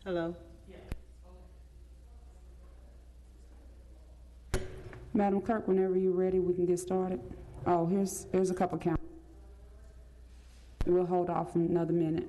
Hello. Madam Clerk, whenever you're ready, we can get started. Oh, here's a couple count. We'll hold off another minute.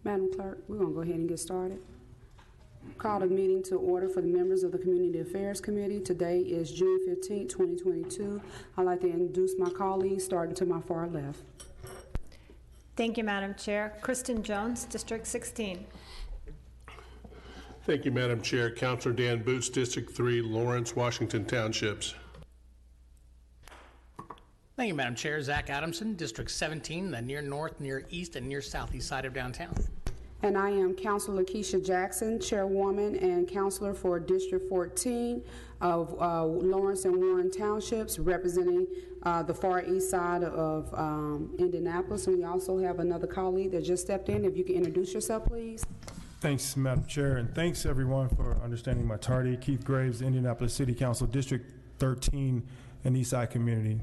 Madam Clerk, we're going to go ahead and get started. Call the meeting to order for the members of the Community Affairs Committee. Today is June 15, 2022. I'd like to introduce my colleagues, starting to my far left. Thank you, Madam Chair. Kristen Jones, District 16. Thank you, Madam Chair. Councilor Dan Boots, District 3, Lawrence, Washington Townships. Thank you, Madam Chair. Zach Adamson, District 17, the near north, near east, and near southeast side of downtown. And I am Councilor Keisha Jackson, Chairwoman and Councilor for District 14 of Lawrence and Warren Townships, representing the far east side of Indianapolis. And we also have another colleague that just stepped in. If you can introduce yourself, please. Thanks, Madam Chair, and thanks everyone for understanding my tardy. Keith Graves, Indianapolis City Council, District 13, and Eastside Community.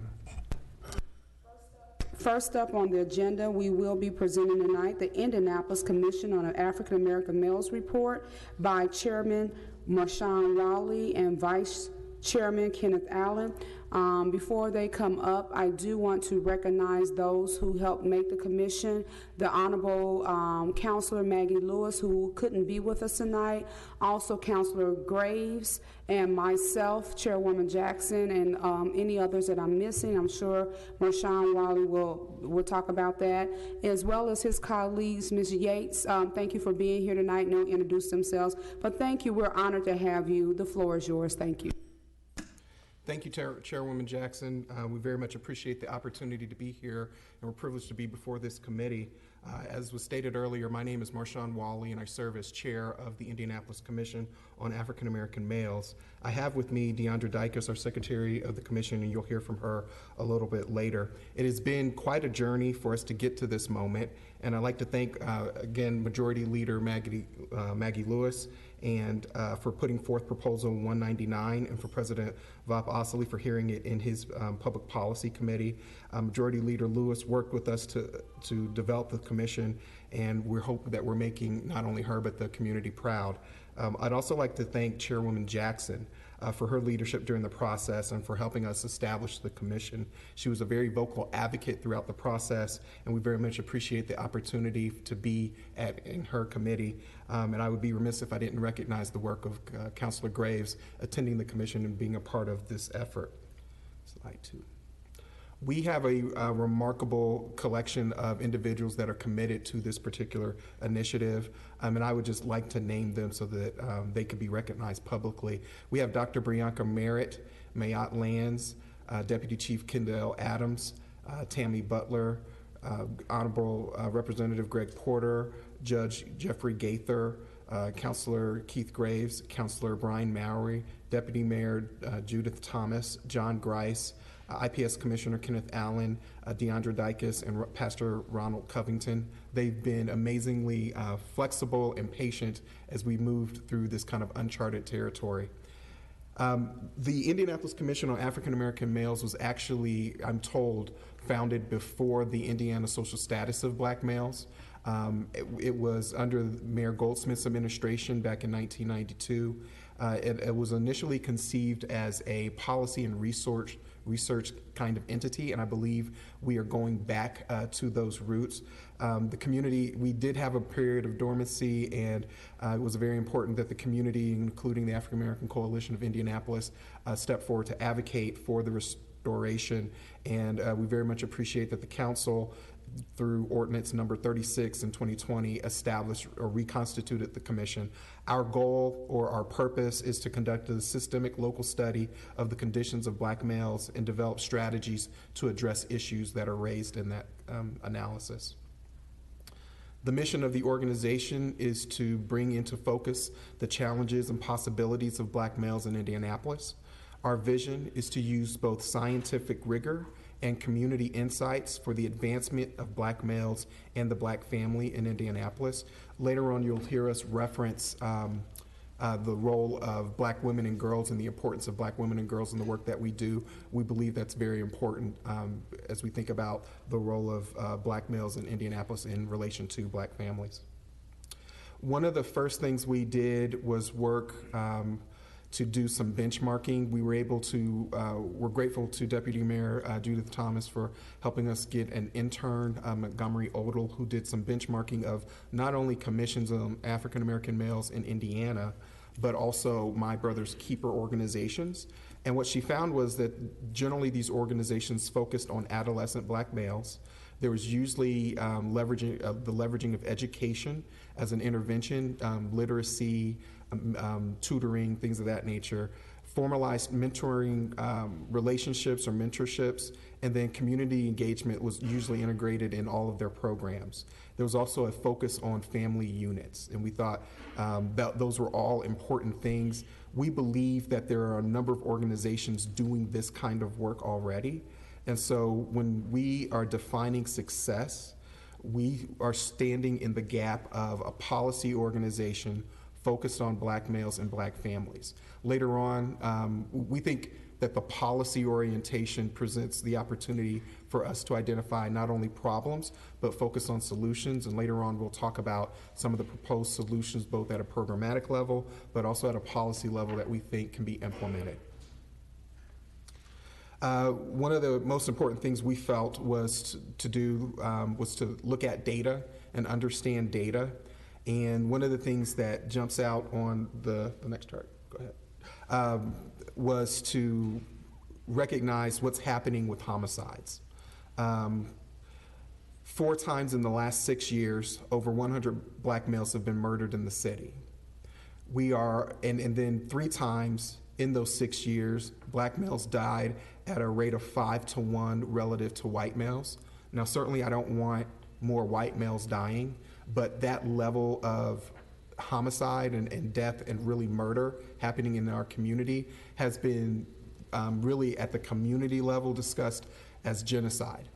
First up on the agenda, we will be presenting tonight the Indianapolis Commission on African American Males report by Chairman Marshawn Raleigh and Vice Chairman Kenneth Allen. Before they come up, I do want to recognize those who helped make the commission. The Honorable Councilor Maggie Lewis, who couldn't be with us tonight. Also Councilor Graves and myself, Chairwoman Jackson, and any others that I'm missing. I'm sure Marshawn Raleigh will talk about that, as well as his colleagues. Ms. Yates, thank you for being here tonight. No introduce themselves, but thank you. We're honored to have you. The floor is yours. Thank you. Thank you, Chairwoman Jackson. We very much appreciate the opportunity to be here, and we're privileged to be before this committee. As was stated earlier, my name is Marshawn Wally, and I serve as chair of the Indianapolis Commission on African American Males. I have with me Deandra Dykes, our secretary of the commission, and you'll hear from her a little bit later. It has been quite a journey for us to get to this moment, and I'd like to thank, again, Majority Leader Maggie Lewis, and for putting forth Proposal 199, and for President Vop Osili for hearing it in his Public Policy Committee. Majority Leader Lewis worked with us to develop the commission, and we hope that we're making not only her but the community proud. I'd also like to thank Chairwoman Jackson for her leadership during the process and for helping us establish the commission. She was a very vocal advocate throughout the process, and we very much appreciate the opportunity to be in her committee. And I would be remiss if I didn't recognize the work of Councilor Graves attending the commission and being a part of this effort. Slide 2. We have a remarkable collection of individuals that are committed to this particular initiative, and I would just like to name them so that they could be recognized publicly. We have Dr. Brianka Merritt, Mayat Lands, Deputy Chief Kendall Adams, Tammy Butler, Honorable Representative Greg Porter, Judge Jeffrey Gaither, Councilor Keith Graves, Councilor Brian Mowry, Deputy Mayor Judith Thomas, John Grice, IPS Commissioner Kenneth Allen, Deandra Dykes, and Pastor Ronald Covington. They've been amazingly flexible and patient as we moved through this kind of uncharted territory. The Indianapolis Commission on African American Males was actually, I'm told, founded before the Indiana social status of black males. It was under Mayor Goldsmith's administration back in 1992. It was initially conceived as a policy and research kind of entity, and I believe we are going back to those roots. The community, we did have a period of dormancy, and it was very important that the community, including the African American Coalition of Indianapolis, step forward to advocate for the restoration, and we very much appreciate that the council, through ordinance number 36 in 2020, established or reconstituted the commission. Our goal or our purpose is to conduct a systemic local study of the conditions of black males and develop strategies to address issues that are raised in that analysis. The mission of the organization is to bring into focus the challenges and possibilities of black males in Indianapolis. Our vision is to use both scientific rigor and community insights for the advancement of black males and the black family in Indianapolis. Later on, you'll hear us reference the role of black women and girls and the importance of black women and girls in the work that we do. We believe that's very important as we think about the role of black males in Indianapolis in relation to black families. One of the first things we did was work to do some benchmarking. We were able to, we're grateful to Deputy Mayor Judith Thomas for helping us get an intern, Montgomery Odell, who did some benchmarking of not only commissions on African American males in Indiana, but also My Brother's Keeper organizations. And what she found was that generally these organizations focused on adolescent black males. There was usually the leveraging of education as an intervention, literacy, tutoring, things of that nature, formalized mentoring relationships or mentorships, and then community engagement was usually integrated in all of their programs. There was also a focus on family units, and we thought that those were all important things. We believe that there are a number of organizations doing this kind of work already, and so when we are defining success, we are standing in the gap of a policy organization focused on black males and black families. Later on, we think that the policy orientation presents the opportunity for us to identify not only problems, but focus on solutions. And later on, we'll talk about some of the proposed solutions, both at a programmatic level, but also at a policy level that we think can be implemented. One of the most important things we felt was to look at data and understand data. And one of the things that jumps out on the next chart, go ahead, was to recognize what's happening with homicides. 4 times in the last 6 years, over 100 black males have been murdered in the city. And then 3 times in those 6 years, black males died at a rate of 5 to 1 relative to white males. Now, certainly I don't want more white males dying, but that level of homicide and death and really murder happening in our community has been really at the community level discussed as genocide.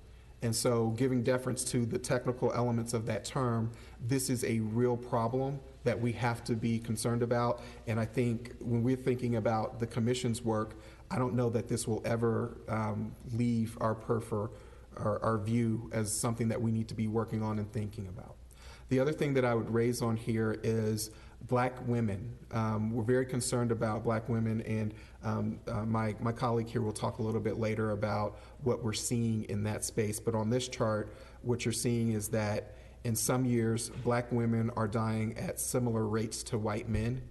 And so giving deference to the technical elements of that term, this is a real problem that we have to be concerned about. And I think when we're thinking about the commission's work, I don't know that this will ever leave our our view as something that we need to be working on and thinking about. The other thing that I would raise on here is black women. We're very concerned about black women, and my colleague here will talk a little bit later about what we're seeing in that space. But on this chart, what you're seeing is that in some years, black women are dying at similar rates to white men.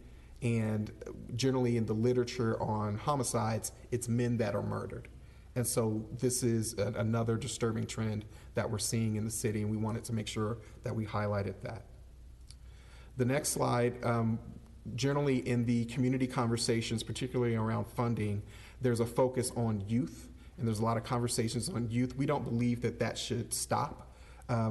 And generally in the literature on homicides, it's men that are murdered. And so this is another disturbing trend that we're seeing in the city, and we wanted to make sure that we highlighted that. The next slide, generally in the community conversations, particularly around funding, there's a focus on youth, and there's a lot of conversations on youth. We don't believe that that should stop.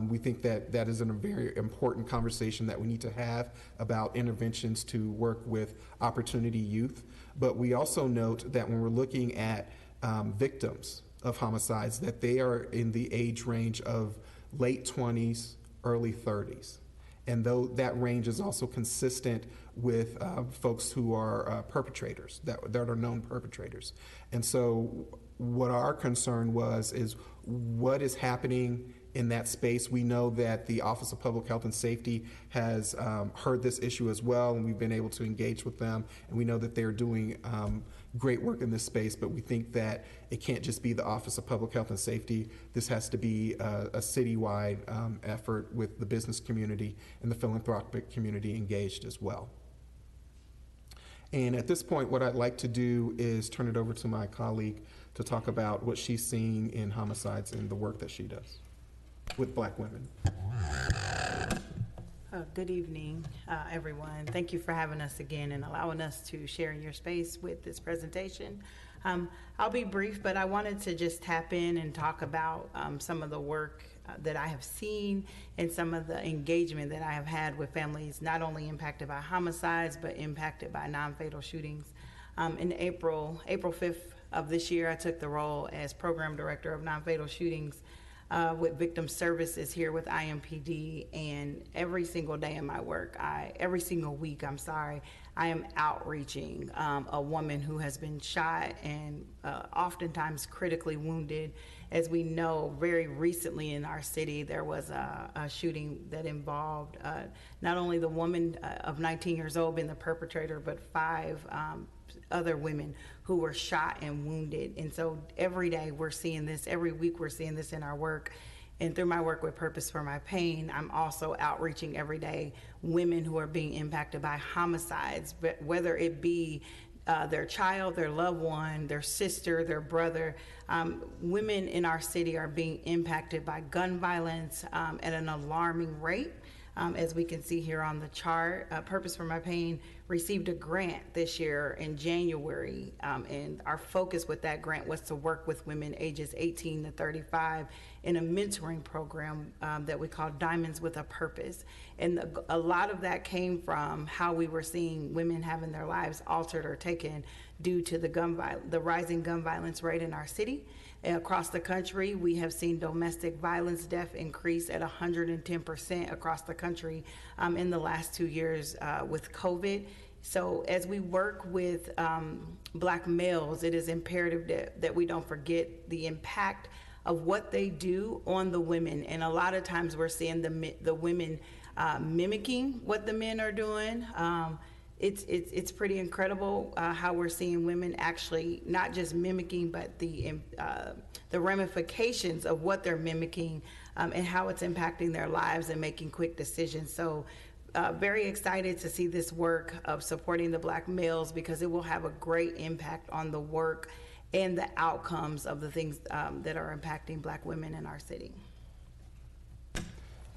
We think that that is a very important conversation that we need to have about interventions to work with opportunity youth. But we also note that when we're looking at victims of homicides, that they are in the age range of late 20s, early 30s. And though that range is also consistent with folks who are perpetrators, that are known perpetrators. And so what our concern is what is happening in that space. We know that the Office of Public Health and Safety has heard this issue as well, and we've been able to engage with them, and we know that they're doing great work in this space, but we think that it can't just be the Office of Public Health and Safety. This has to be a citywide effort with the business community and the philanthropic community engaged as well. And at this point, what I'd like to do is turn it over to my colleague to talk about what she's seeing in homicides and the work that she does with Black women. Good evening, everyone. Thank you for having us again and allowing us to share in your space with this presentation. I'll be brief, but I wanted to just tap in and talk about some of the work that I have seen and some of the engagement that I have had with families not only impacted by homicides, but impacted by non-fatal shootings. In April 5th of this year, I took the role as Program Director of Non-Fatal Shootings with Victim Services here with IMPD, and every single day in my work, every single week, I am outreaching a woman who has been shot and oftentimes critically wounded. As we know, very recently in our city, there was a shooting that involved not only the woman of 19 years old being the perpetrator, but 5 other women who were shot and wounded. And so every day we're seeing this, every week we're seeing this in our work. And through my work with Purpose for My Pain, I'm also outreaching every day women who are being impacted by homicides, but whether it be their child, their loved one, their sister, their brother. Women in our city are being impacted by gun violence at an alarming rate. As we can see here on the chart, Purpose for My Pain received a grant this year in January, and our focus with that grant was to work with women ages 18 to 35 in a mentoring program that we call Diamonds with a Purpose. And a lot of that came from how we were seeing women having their lives altered or taken due to the rising gun violence rate in our city. Across the country, we have seen domestic violence death increase at 110% across the country in the last 2 years with COVID. So as we work with Black males, it is imperative that we don't forget the impact of what they do on the women. And a lot of times we're seeing the women mimicking what the men are doing. It's pretty incredible how we're seeing women actually not just mimicking, but the ramifications of what they're mimicking and how it's impacting their lives and making quick decisions. So very excited to see this work of supporting the Black males, because it will have a great impact on the work and the outcomes of the things that are impacting Black women in our city.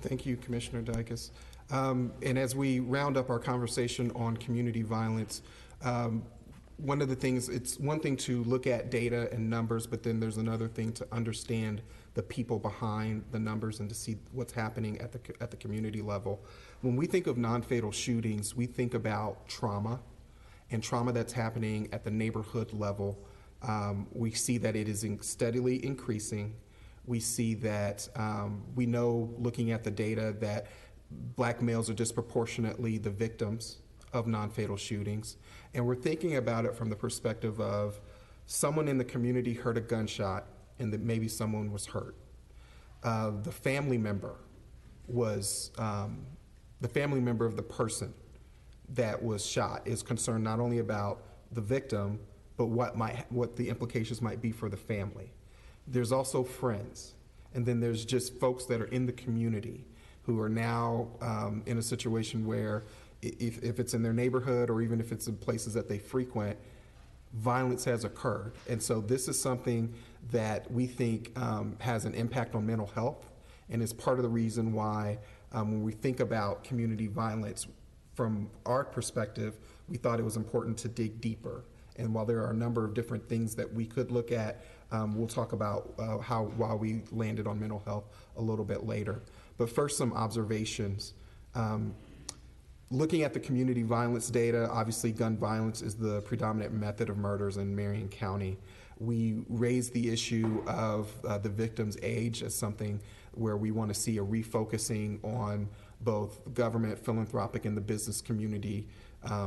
Thank you, Commissioner Dykes. And as we round up our conversation on community violence, one of the things, it's one thing to look at data and numbers, but then there's another thing to understand the people behind the numbers and to see what's happening at the community level. When we think of non-fatal shootings, we think about trauma and trauma that's happening at the neighborhood level. We see that it is steadily increasing. We see that, we know, looking at the data, that Black males are disproportionately the victims of non-fatal shootings. And we're thinking about it from the perspective of someone in the community heard a gunshot and that maybe someone was hurt. The family member was, the family member of the person that was shot is concerned not only about the victim, but what the implications might be for the family. There's also friends, and then there's just folks that are in the community who are now in a situation where if it's in their neighborhood or even if it's in places that they frequent, violence has occurred. And so this is something that we think has an impact on mental health, and is part of the reason why when we think about community violence, from our perspective, we thought it was important to dig deeper. And while there are a number of different things that we could look at We'll talk about why we landed on mental health a little bit later. But first, some observations. Looking at the community violence data, obviously gun violence is the predominant method of murders in Marion County. We raised the issue of the victim's age as something where we want to see a refocusing on both government, philanthropic, and the business community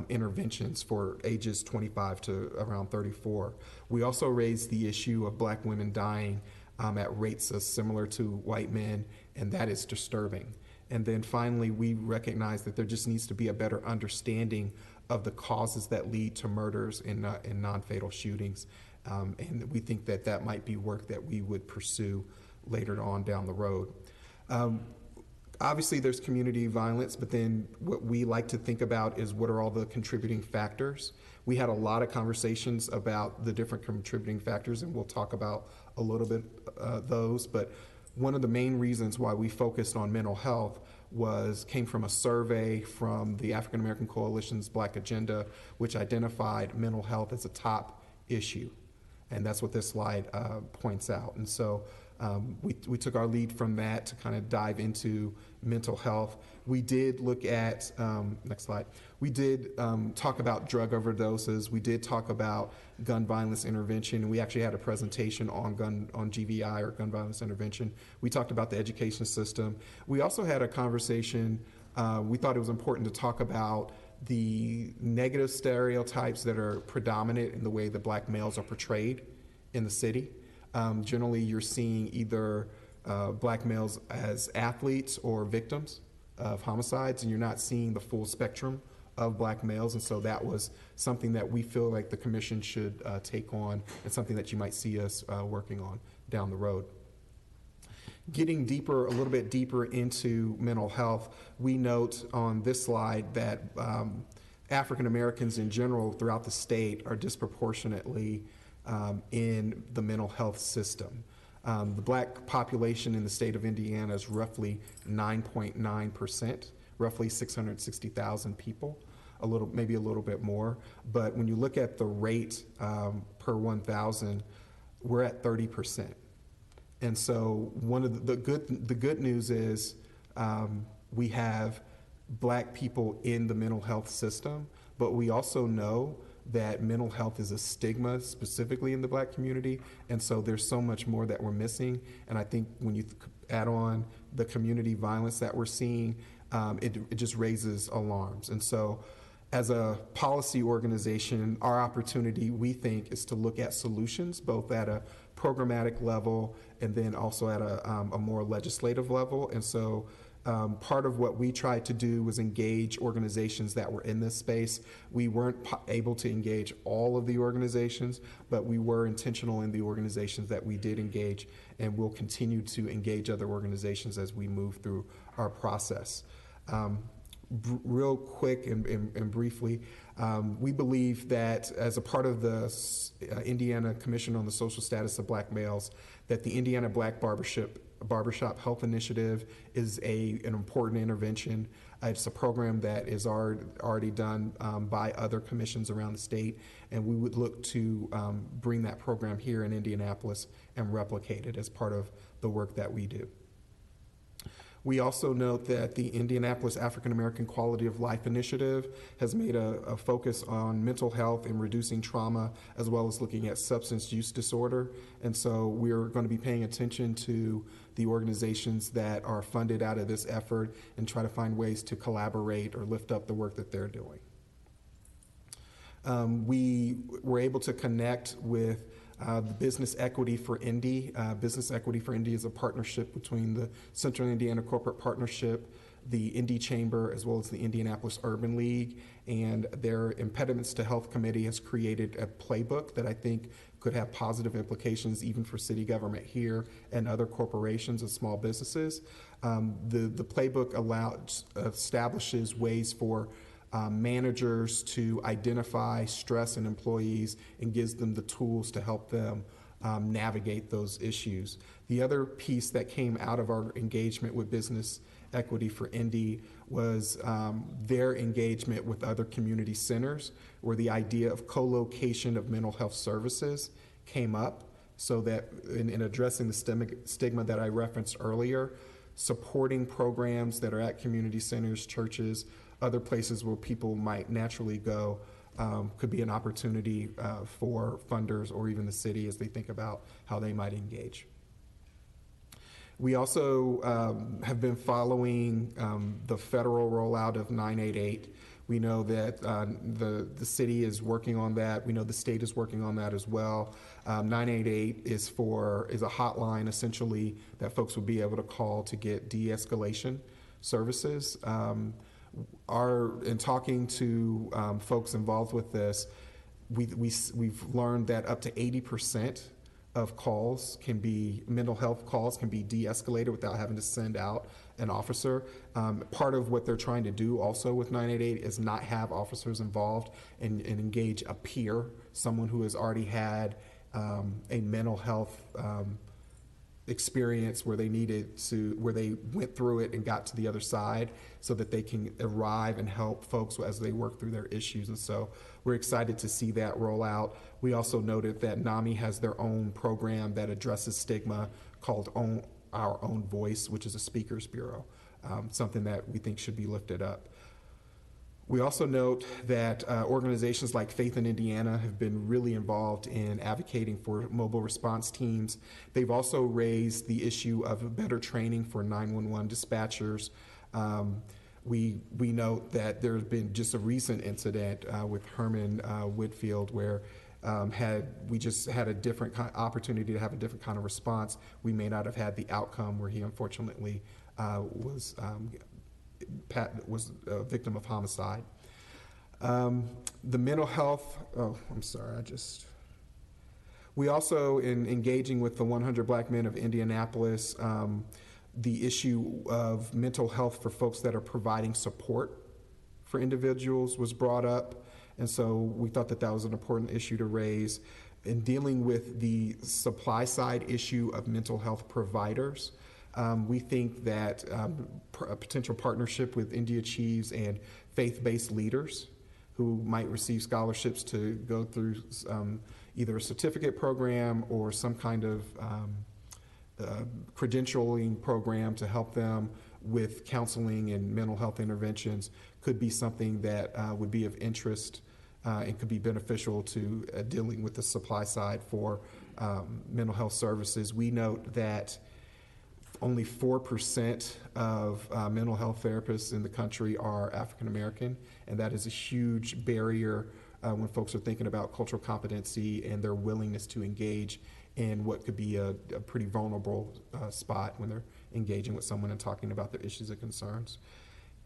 interventions for ages 25 to around 34. We also raised the issue of Black women dying at rates similar to white men, and that is disturbing. And then finally, we recognize that there just needs to be a better understanding of the causes that lead to murders in non-fatal shootings. And we think that that might be work that we would pursue later on down the road. Obviously, there's community violence, but then what we like to think about is what are all the contributing factors. We had a lot of conversations about the different contributing factors, and we'll talk about a little bit those. But one of the main reasons why we focused on mental health came from a survey from the African American Coalition's Black Agenda, which identified mental health as a top issue. And that's what this slide points out. And so we took our lead from that to kind of dive into mental health. We did look at, next slide, we did talk about drug overdoses. We did talk about gun violence intervention. We actually had a presentation on GVI, or gun violence intervention. We talked about the education system. We also had a conversation, we thought it was important to talk about the negative stereotypes that are predominant in the way that Black males are portrayed in the city. Generally, you're seeing either Black males as athletes or victims of homicides, and you're not seeing the full spectrum of Black males. And so that was something that we feel like the commission should take on, and something that you might see us working on down the road. Getting deeper, a little bit deeper into mental health, we note on this slide that African Americans in general throughout the state are disproportionately in the mental health system. The Black population in the state of Indiana is roughly 9.9%, roughly 660,000 people, maybe a little bit more. But when you look at the rate per 1,000, we're at 30%. And so one of the good news is we have Black people in the mental health system, but we also know that mental health is a stigma specifically in the Black community, and so there's so much more that we're missing. And I think when you add on the community violence that we're seeing, it just raises alarms. And so as a policy organization, our opportunity, we think, is to look at solutions both at a programmatic level and then also at a more legislative level. And so part of what we tried to do was engage organizations that were in this space. We weren't able to engage all of the organizations, but we were intentional in the organizations that we did engage, and we'll continue to engage other organizations as we move through our process. Real quick and briefly, we believe that as a part of the Indiana Commission on the Social Status of Black Males, that the Indiana Black Barbershop Health Initiative is an important intervention. It's a program that is already done by other commissions around the state, and we would look to bring that program here in Indianapolis and replicate it as part of the work that we do. We also note that the Indianapolis African American Quality of Life Initiative has made a focus on mental health and reducing trauma, as well as looking at substance use disorder. And so we're going to be paying attention to the organizations that are funded out of this effort and try to find ways to collaborate or lift up the work that they're doing. We were able to connect with the Business Equity for Indy. Business Equity for Indy is a partnership between the Central Indiana Corporate Partnership, the Indy Chamber, as well as the Indianapolis Urban League. And their Impediments to Health Committee has created a playbook that I think could have positive implications even for city government here and other corporations and small businesses. The playbook establishes ways for managers to identify stress in employees and gives them the tools to help them navigate those issues. The other piece that came out of our engagement with Business Equity for Indy was their engagement with other community centers, where the idea of co-location of mental health services came up. so that in addressing the stigma that I referenced earlier, supporting programs that are at community centers, churches, other places where people might naturally go could be an opportunity for funders or even the city as they think about how they might engage. We also have been following the federal rollout of 988. We know that the city is working on that. We know the state is working on that as well. 988 is a hotline essentially that folks will be able to call to get de-escalation services. In talking to folks involved with this, we've learned that up to 80% of mental health calls can be de-escalated without having to send out an officer. Part of what they're trying to do also with 988 is not have officers involved and engage a peer, someone who has already had a mental health experience where they went through it and got to the other side so that they can arrive and help folks as they work through their issues. And so we're excited to see that roll out. We also noted that NAMI has their own program that addresses stigma called Our Own Voice, which is a speakers bureau, something that we think should be lifted up. We also note that organizations like Faith in Indiana have been really involved in advocating for mobile response teams. They've also raised the issue of better training for 911 dispatchers. We note that there's been just a recent incident with Herman Whitfield where we just had a different opportunity to have a different kind of response. We may not have had the outcome where he unfortunately was a victim of homicide. The mental health, we also, in engaging with the 100 Black Men of Indianapolis, the issue of mental health for folks that are providing support for individuals was brought up. And so we thought that that was an important issue to raise. In dealing with the supply side issue of mental health providers, we think that a potential partnership with India Chiefs and faith-based leaders who might receive scholarships to go through either a certificate program or some kind of credentialing program to help them with counseling and mental health interventions could be something that would be of interest and could be beneficial to dealing with the supply side for mental health services. We note that only 4% of mental health therapists in the country are African American, and that is a huge barrier when folks are thinking about cultural competency and their willingness to engage in what could be a pretty vulnerable spot when they're engaging with someone and talking about their issues and concerns.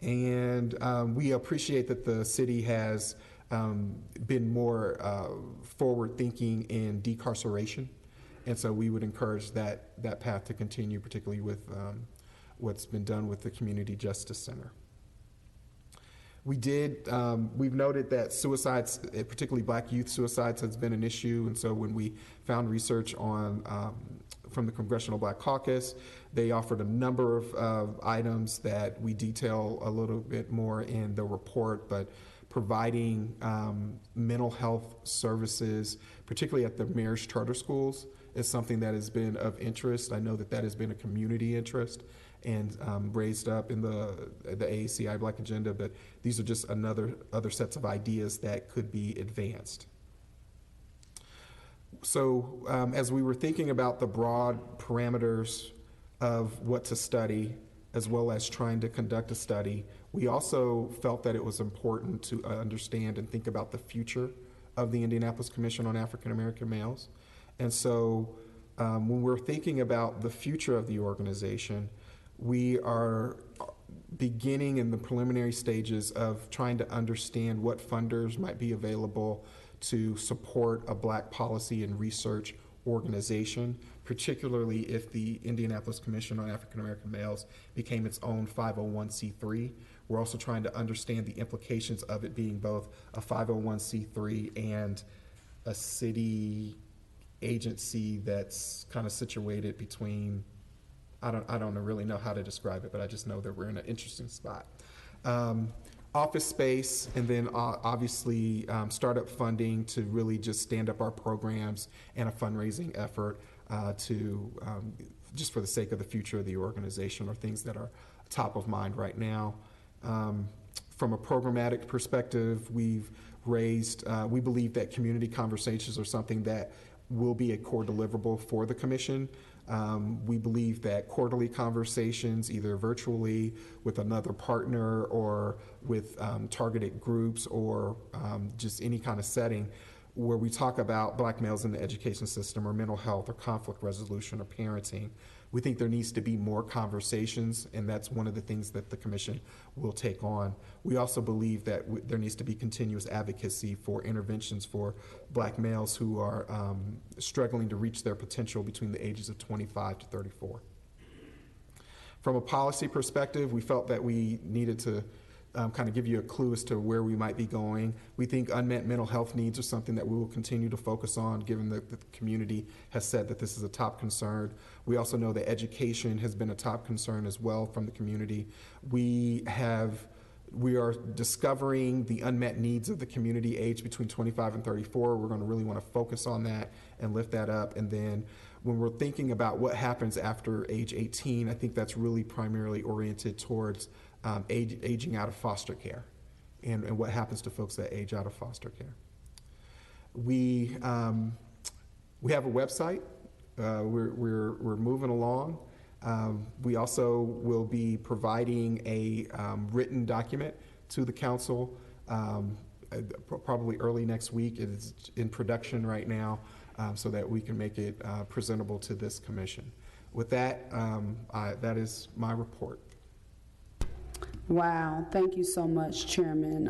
And we appreciate that the city has been more forward-thinking in decarceration. And so we would encourage that path to continue, particularly with what's been done with the Community Justice Center. We've noted that suicides, particularly Black youth suicides, has been an issue. And so when we found research from the Congressional Black Caucus, they offered a number of items that we detail a little bit more in the report, but providing mental health services, particularly at the marriage charter schools, is something that has been of interest. I know that has been a community interest and raised up in the AACI Black Agenda, but these are just other sets of ideas that could be advanced. So as we were thinking about the broad parameters of what to study, as well as trying to conduct a study, we also felt that it was important to understand and think about the future of the Indianapolis Commission on African American Males. And so when we're thinking about the future of the organization, we are beginning in the preliminary stages of trying to understand what funders might be available to support a Black policy and research organization, particularly if the Indianapolis Commission on African American Males became its own 501c3. We're also trying to understand the implications of it being both a 501c3 and a city agency that's kind of situated between, I don't really know how to describe it, but I just know that we're in an interesting spot. office space, and then obviously startup funding to really just stand up our programs and a fundraising effort to just for the sake of the future of the organization, or things that are top of mind right now. From a programmatic perspective, we've raised, we believe that community conversations are something that will be a core deliverable for the commission. We believe that quarterly conversations, either virtually with another partner or with targeted groups, or just any kind of setting where we talk about Black males in the education system, or mental health, or conflict resolution, or parenting. We think there needs to be more conversations, and that's one of the things that the commission will take on. We also believe that there needs to be continuous advocacy for interventions for Black males who are struggling to reach their potential between the ages of 25 to 34. From a policy perspective, we felt that we needed to kind of give you a clue as to where we might be going. We think unmet mental health needs are something that we will continue to focus on, given that the community has said that this is a top concern. We also know that education has been a top concern as well from the community. We are discovering the unmet needs of the community aged between 25 and 34. We're going to really want to focus on that and lift that up. And then when we're thinking about what happens after age 18, I think that's really primarily oriented towards aging out of foster care, and what happens to folks that age out of foster care. We have a website. We're moving along. We also will be providing a written document to the council probably early next week. It is in production right now, so that we can make it presentable to this commission. With that, that is my report. Wow, thank you so much, Chairman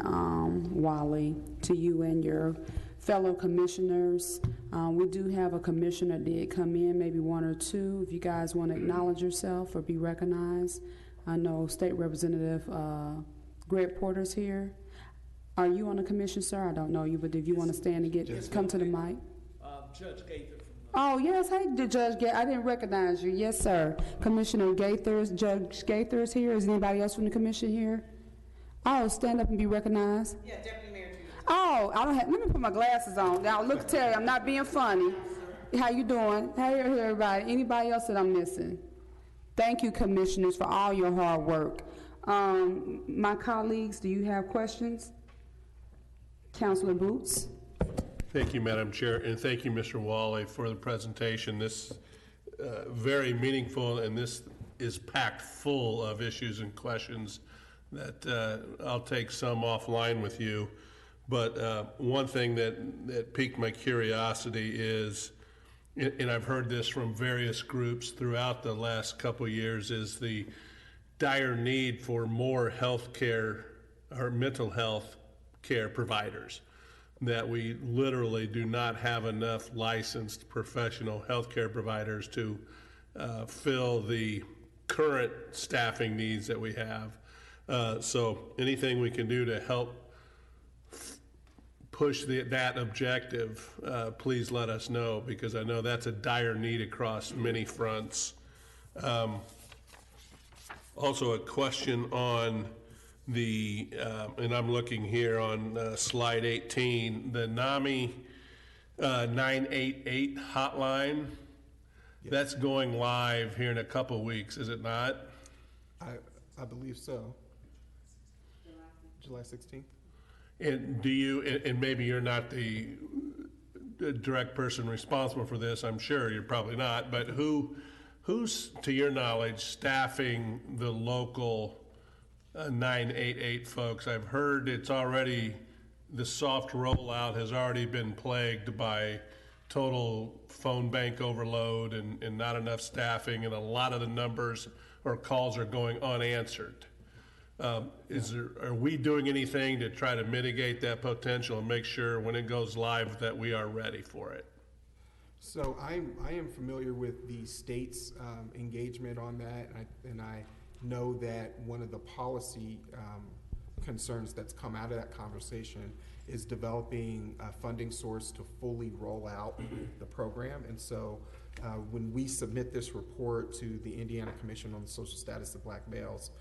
Wally, to you and your fellow commissioners. We do have a commissioner did come in, maybe one or two, if you guys want to acknowledge yourself or be recognized. I know State Representative Greg Porter's here. Are you on the commission, sir? I don't know you, but if you want to stand and come to the mic. Judge Gaither. Oh, yes. Hey, Judge Gaither. I didn't recognize you. Yes, sir. Commissioner Gaither, Judge Gaither is here. Is anybody else from the commission here? Oh, stand up and be recognized. Yeah, Deputy Mayor. Oh, I don't have, let me put my glasses on. Now, look, Terry, I'm not being funny. How you doing? Hey, everybody. Anybody else that I'm missing? Thank you, commissioners, for all your hard work. My colleagues, do you have questions? Councilor Boots. Thank you, Madam Chair, and thank you, Mr. Wally, for the presentation. This very meaningful, and this is packed full of issues and questions that I'll take some offline with you. But one thing that piqued my curiosity is, and I've heard this from various groups throughout the last couple of years, is the dire need for more health care or mental health care providers. That we literally do not have enough licensed professional healthcare providers to fill the current staffing needs that we have. So anything we can do to help push that objective, please let us know, because I know that's a dire need across many fronts. Also a question on the, and I'm looking here on slide 18, the NAMI 988 hotline. Yes. That's going live here in a couple weeks, is it not? I believe so. July 16th. And do you, and maybe you're not the direct person responsible for this, I'm sure you're probably not, but who's, to your knowledge, staffing the local 988 folks? I've heard it's already, the soft rollout has already been plagued by total phone bank overload and not enough staffing, and a lot of the numbers or calls are going unanswered. Are we doing anything to try to mitigate that potential and make sure when it goes live that we are ready for it? So I am familiar with the state's engagement on that, and I know that one of the policy concerns that's come out of that conversation is developing a funding source to fully roll out the program. And so when we submit this report to the Indiana Commission on the Social Status of Black Males,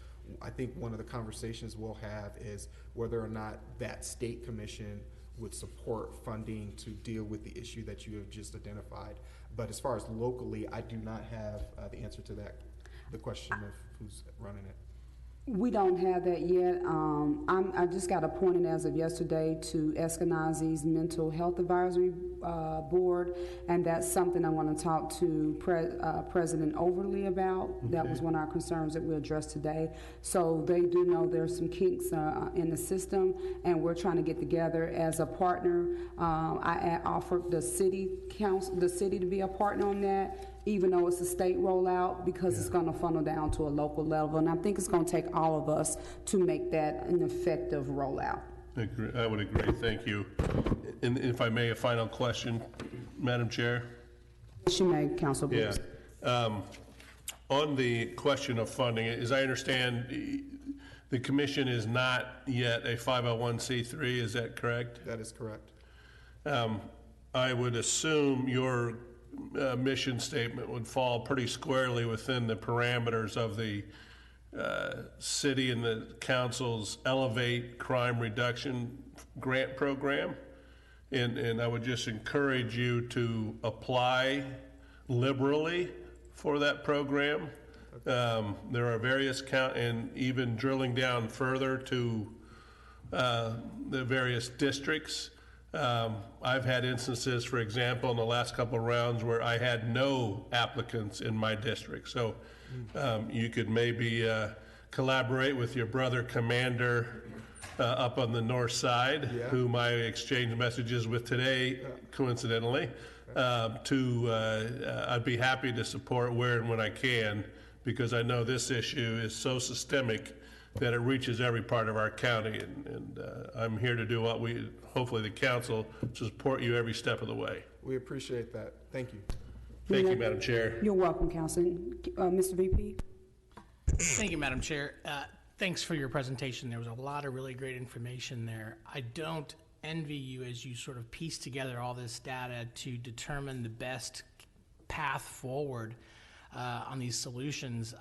I think one of the conversations we'll have is whether or not that state commission would support funding to deal with the issue that you have just identified. But as far as locally, I do not have the answer to that, the question of who's running it. We don't have that yet. I just got appointed as of yesterday to Eskenazi's Mental Health Advisory Board, and that's something I want to talk to President Overly about. Okay. That was one of our concerns that we addressed today. So they do know there's some kinks in the system, and we're trying to get together as a partner. I offered the city council, the city, to be a partner on that, even though it's a state rollout, because it's going to funnel down to a local level. And I think it's going to take all of us to make that an effective rollout. I would agree. Thank you. And if I may, a final question, Madam Chair? Yes, you may, Council Brooks. Yeah. On the question of funding, as I understand, the commission is not yet a 501c3, is that correct? That is correct. I would assume your mission statement would fall pretty squarely within the parameters of the city and the council's Elevate Crime Reduction grant program. And I would just encourage you to apply liberally for that program. There are various and even drilling down further to the various districts. I've had instances, for example, in the last couple of rounds where I had no applicants in my district. So you could maybe collaborate with your brother commander up on the north side, whom I exchanged messages with today, coincidentally. I'd be happy to support where and when I can, because I know this issue is so systemic that it reaches every part of our county, and I'm here to do what hopefully the council, to support you every step of the way. We appreciate that. Thank you. Thank you, Madam Chair. You're welcome, Councilman. Mr. VP? Thank you, Madam Chair. Thanks for your presentation. There was a lot of really great information there. I don't envy you as you sort of piece together all this data to determine the best path forward on these solutions.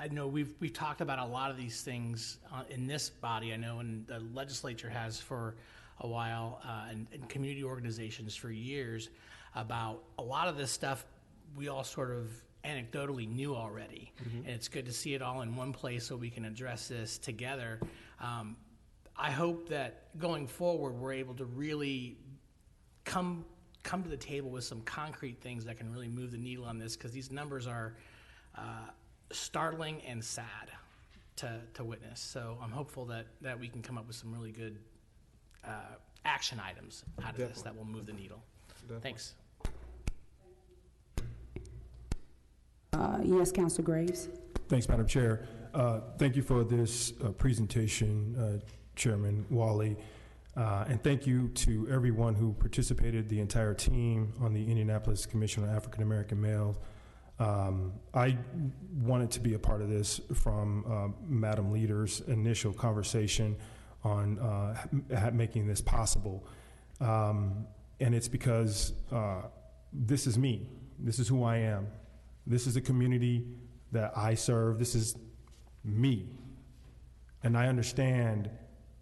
I know we've talked about a lot of these things in this body, I know, and the legislature has for a while, and community organizations for years, about a lot of this stuff we all sort of anecdotally knew already. And it's good to see it all in one place so we can address this together. I hope that going forward we're able to really come to the table with some concrete things that can really move the needle on this, because these numbers are startling and sad to witness. So I'm hopeful that we can come up with some really good action items out of this that will move the needle. Definitely. Thanks. Yes, Councilor Graves. Thanks, Madam Chair. Thank you for this presentation, Chairman Wally. And thank you to everyone who participated, the entire team on the Indianapolis Commission on African American Males. I wanted to be a part of this from Madam Leader's initial conversation on making this possible. And it's because this is me. This is who I am. This is the community that I serve. This is me. And I understand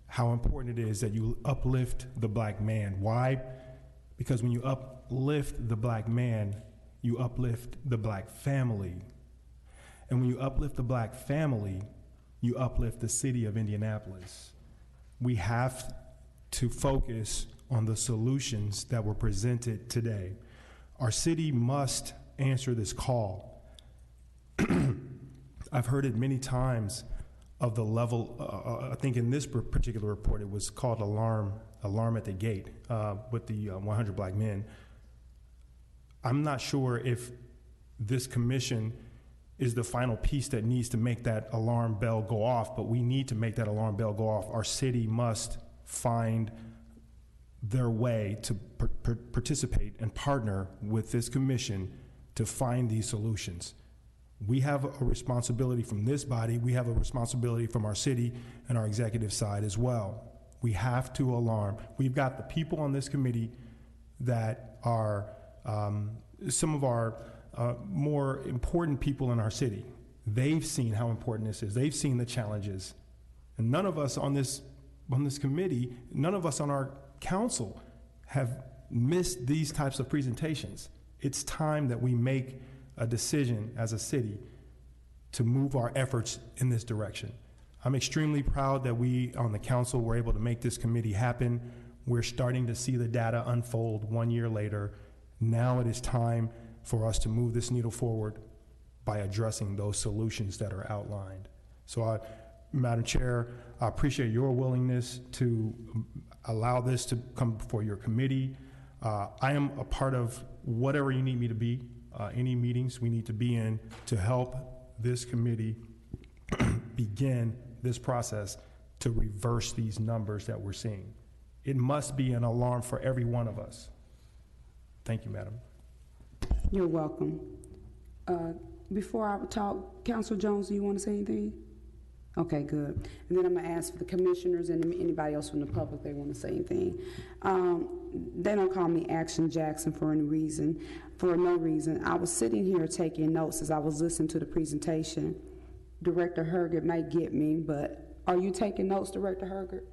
how important it is that you uplift the black man. Why? Because when you uplift the black man, you uplift the black family. And when you uplift the black family, you uplift the city of Indianapolis. We have to focus on the solutions that were presented today. Our city must answer this call. I've heard it many times of the level, I think in this particular report, it was called alarm at the gate with the 100 black men. I'm not sure if this commission is the final piece that needs to make that alarm bell go off, but we need to make that alarm bell go off. Our city must find their way to participate and partner with this commission to find these solutions. We have a responsibility from this body. We have a responsibility from our city and our executive side as well. We have to alarm. We've got the people on this committee that are some of our more important people in our city. They've seen how important this is. They've seen the challenges. And none of us on this committee, none of us on our council have missed these types of presentations. It's time that we make a decision as a city to move our efforts in this direction. I'm extremely proud that we on the council were able to make this committee happen. We're starting to see the data unfold 1 year later. Now it is time for us to move this needle forward by addressing those solutions that are outlined. So, Madam Chair, I appreciate your willingness to allow this to come before your committee. I am a part of whatever you need me to be, any meetings we need to be in to help this committee begin this process to reverse these numbers that we're seeing. It must be an alarm for every one of us. Thank you, Madam. You're welcome. Before I talk, Councilor Jones, do you want to say anything? Okay, good. And then I'm gonna ask for the commissioners and anybody else from the public they want to say anything. They don't call me Action Jackson for no reason. I was sitting here taking notes as I was listening to the presentation. Director Hergert might get me, but are you taking notes, Director Hergert?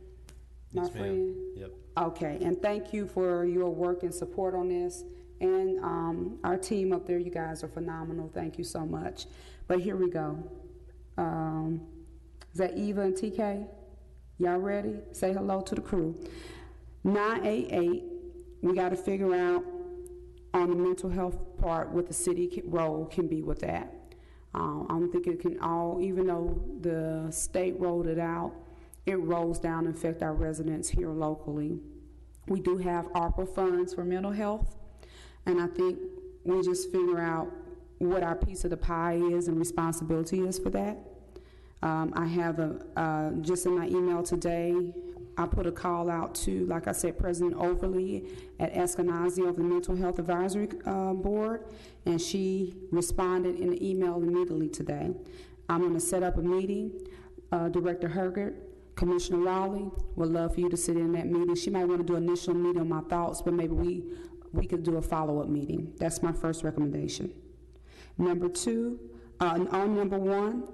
My friend? Yep. Okay, and thank you for your work and support on this. And our team up there, you guys are phenomenal. Thank you so much. But here we go. Is that Eva and TK? Y'all ready? Say hello to the crew. 988, we got to figure out on the mental health part what the city role can be with that. I don't think it can all, even though the state rolled it out, it rolls down and affect our residents here locally. We do have ARPA funds for mental health, and I think we just figure out what our piece of the pie is and responsibility is for that. I have just in my email today, I put a call out to, like I said, President Overly at Eskenazi of the Mental Health Advisory Board, and she responded in an email immediately today. I'm going to set up a meeting. Director Hergert, Commissioner Raleigh, would love for you to sit in that meeting. She might want to do an initial meeting on my thoughts, but maybe we could do a follow-up meeting. That's my first recommendation. Number two, on number one,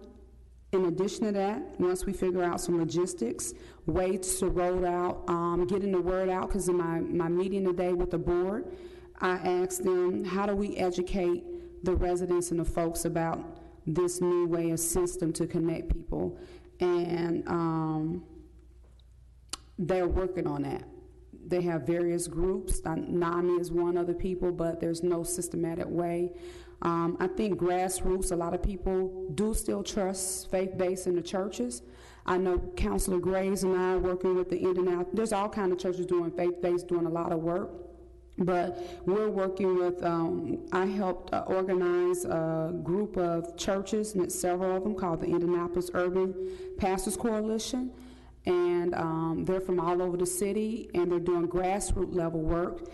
in addition to that, once we figure out some logistics, ways to roll out, getting the word out, because in my meeting today with the board, I asked them, how do we educate the residents and the folks about this new way of system to connect people? And they're working on that. They have various groups. NAMI is one other people, but there's no systematic way. I think grassroots, a lot of people do still trust faith-based in the churches. I know Councilor Graves and I are working with the Indianapolis. There's all kinds of churches doing faith-based, doing a lot of work. But we're working with, I helped organize a group of churches, and several of them, called the Indianapolis Urban Pastors Coalition. And they're from all over the city, and they're doing grassroots level work.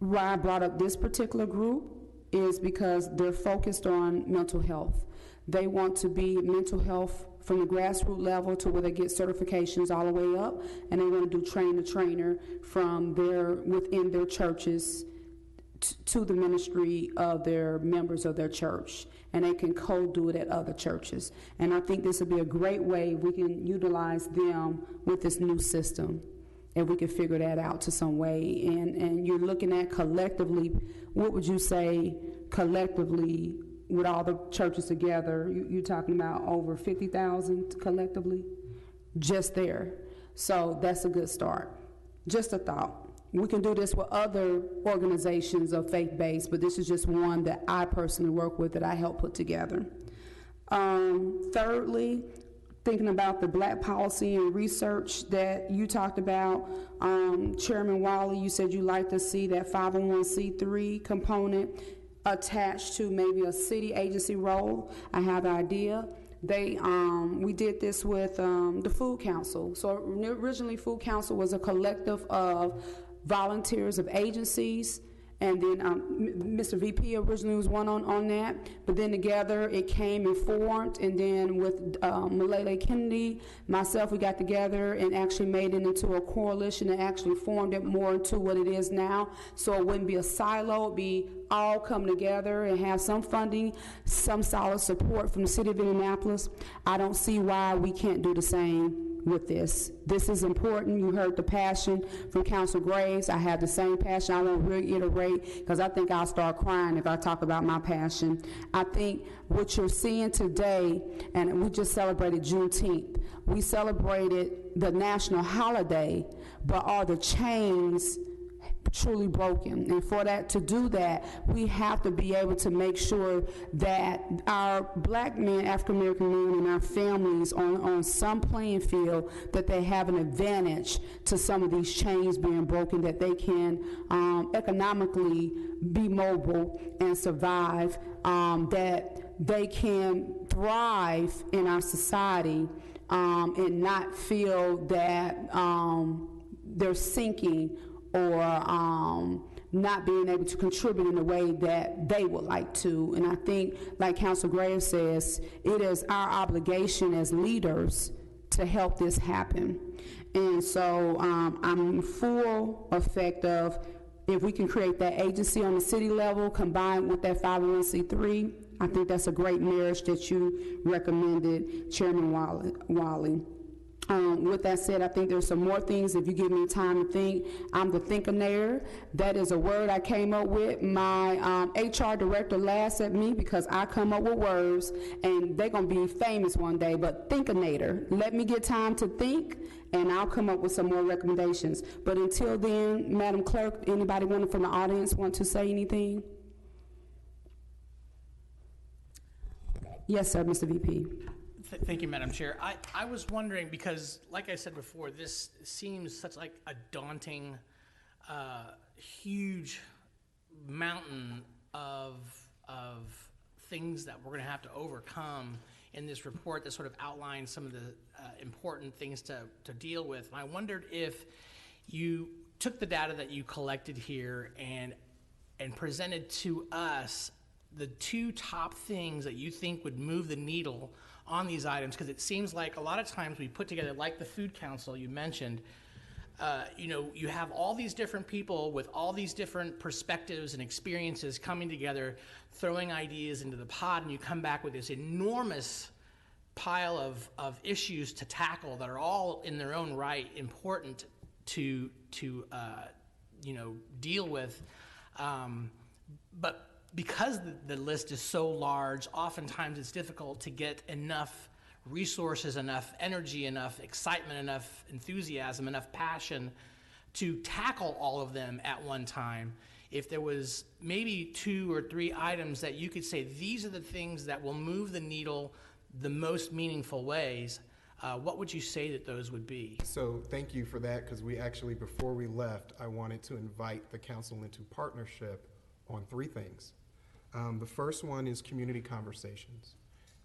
Why I brought up this particular group is because they're focused on mental health. They want to be mental health from the grassroots level to where they get certifications all the way up, and they want to do train-the-trainer from within their churches to the ministry of their members of their church, and they can co-do it at other churches. And I think this would be a great way we can utilize them with this new system, if we can figure that out to some way. And you're looking at collectively, what would you say collectively with all the churches together? You're talking about over 50,000 collectively, just there. So that's a good start. Just a thought. We can do this with other organizations of faith-based, but this is just one that I personally work with that I help put together. Thirdly, thinking about the Black policy and research that you talked about, Chairman Wiley, you said you'd like to see that 501c3 component attached to maybe a city agency role. I have an idea. We did this with the Food Council. So originally Food Council was a collective of volunteers of agencies, and then Mr. VP originally was one on that, but then together it came and formed, and then with Malele Kennedy, myself, we got together and actually made it into a coalition and actually formed it more into what it is now. So it wouldn't be a silo, it'd be all come together and have some funding, some solid support from the city of Indianapolis. I don't see why we can't do the same with this. This is important. You heard the passion from Council Graves. I have the same passion. I won't reiterate because I think I'll start crying if I talk about my passion. I think what you're seeing today, and we just celebrated Juneteenth. We celebrated the national holiday, but are the chains truly broken? And for that, to do that, we have to be able to make sure that our black men, African American men, and our families on some playing field, that they have an advantage to some of these chains being broken, that they can economically be mobile and survive, that they can thrive in our society and not feel that they're sinking or not being able to contribute in the way that they would like to. And I think, like Council Graves says, it is our obligation as leaders to help this happen. And so I'm in full effect of, if we can create that agency on the city level combined with that 501c3, I think that's a great marriage that you recommended, Chairman Wally. With that said, I think there's some more things. If you give me time to think, I'm the thinkinator. That is a word I came up with. My HR director laughs at me because I come up with words, and they're going to be famous one day, but thinkinator. Let me get time to think, and I'll come up with some more recommendations. But until then, Madam Clerk, anybody from the audience want to say anything? Yes, sir, Mr. VP. Thank you, Madam Chair. I was wondering, because like I said before, this seems such like a daunting, huge mountain of things that we're going to have to overcome in this report that sort of outlines some of the important things to deal with. And I wondered if you took the data that you collected here and presented to us the two top things that you think would move the needle on these items, because it seems like a lot of times we put together, like the Food Council you mentioned, you have all these different people with all these different perspectives and experiences coming together, throwing ideas into the pot, and you come back with this enormous pile of issues to tackle that are all in their own right important to deal with. But because the list is so large, oftentimes it's difficult to get enough resources, enough energy, enough excitement, enough enthusiasm, enough passion to tackle all of them at one time. If there was maybe 2 or 3 items that you could say, these are the things that will move the needle the most meaningful ways, what would you say that those would be? So thank you for that, because we actually, before we left, I wanted to invite the council into partnership on 3 things. The first one is community conversations.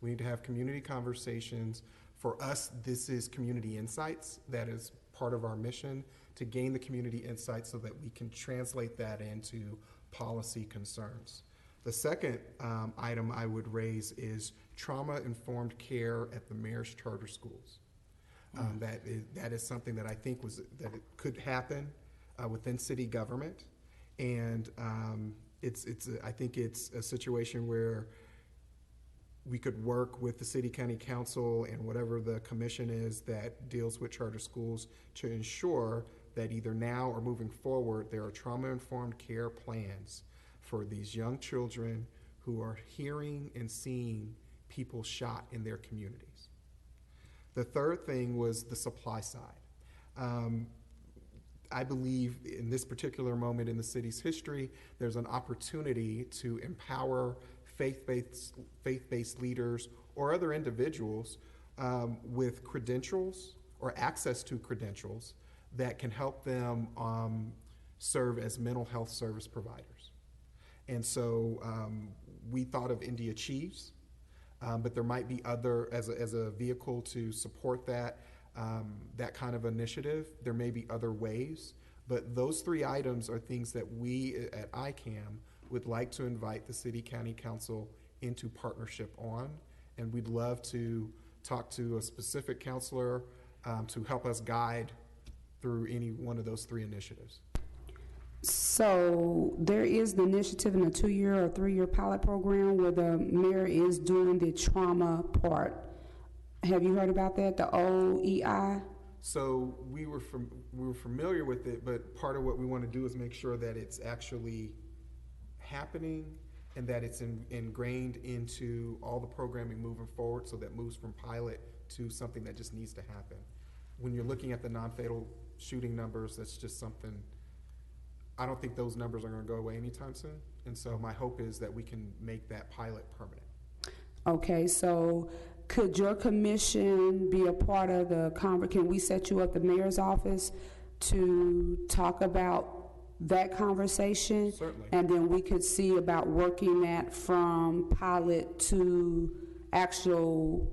We need to have community conversations. For us, this is community insights. That is part of our mission, to gain the community insights so that we can translate that into policy concerns. The second item I would raise is trauma-informed care at the mayor's charter schools. That is something that I think that it could happen within city government, and I think it's a situation where we could work with the city county council and whatever the commission is that deals with charter schools to ensure that either now or moving forward there are trauma-informed care plans for these young children who are hearing and seeing people shot in their communities. The third thing was the supply side. I believe in this particular moment in the city's history, there's an opportunity to empower faith-based leaders or other individuals with credentials or access to credentials that can help them serve as mental health service providers. And so we thought of India Chiefs, but there might be other, as a vehicle to support that kind of initiative, there may be other ways. But those 3 items are things that we at ICAM would like to invite the City County Council into partnership on, and we'd love to talk to a specific counselor to help us guide through any one of those 3 initiatives. So there is the initiative in a 2-year or 3-year pilot program where the mayor is doing the trauma part. Have you heard about that, the OEI? So we were familiar with it, but part of what we want to do is make sure that it's actually happening and that it's ingrained into all the programming moving forward, so that moves from pilot to something that just needs to happen. When you're looking at the non-fatal shooting numbers, that's just something, I don't think those numbers are going to go away anytime soon. And so my hope is that we can make that pilot permanent. Okay, so could your commission be a part of the can we set you up the mayor's office to talk about that conversation? Certainly. And then we could see about working that from pilot to actual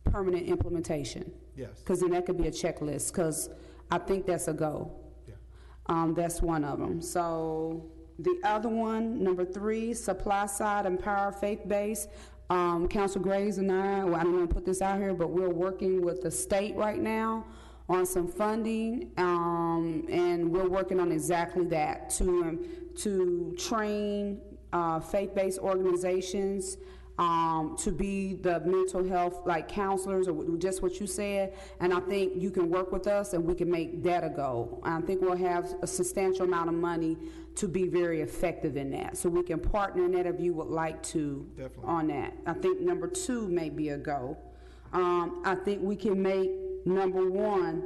permanent implementation? Yes. Because then that could be a checklist, because I think that's a go. Yeah. That's one of them. So the other one, number 3, supply side, empower faith-based. Council Graves and I don't want to put this out here, but we're working with the state right now on some funding, and we're working on exactly that, to train faith-based organizations to be the mental health, like counselors, or just what you said. And I think you can work with us and we can make that a go. I think we'll have a substantial amount of money to be very effective in that. So we can partner in that if you would like to. Definitely. On that. I think number 2 may be a go. I think we can make number 1,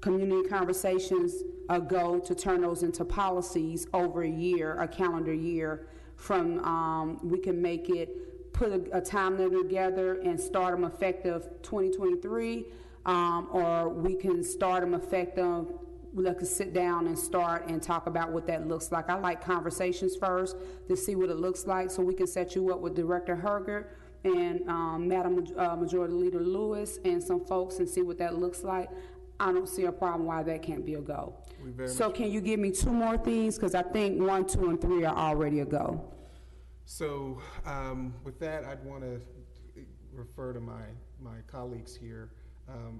community conversations, a go, to turn those into policies over a year, a calendar year. From we can make it, put a timeline together and start them effective 2023, or we can start them effective. We like to sit down and start and talk about what that looks like. I like conversations first to see what it looks like, so we can set you up with Director Herger and Madam Majority Leader Lewis and some folks and see what that looks like. I don't see a problem why that can't be a go. So can you give me 2 more things? Because I think 1, 2, and 3 are already a go. So with that, I'd want to refer to my colleagues here.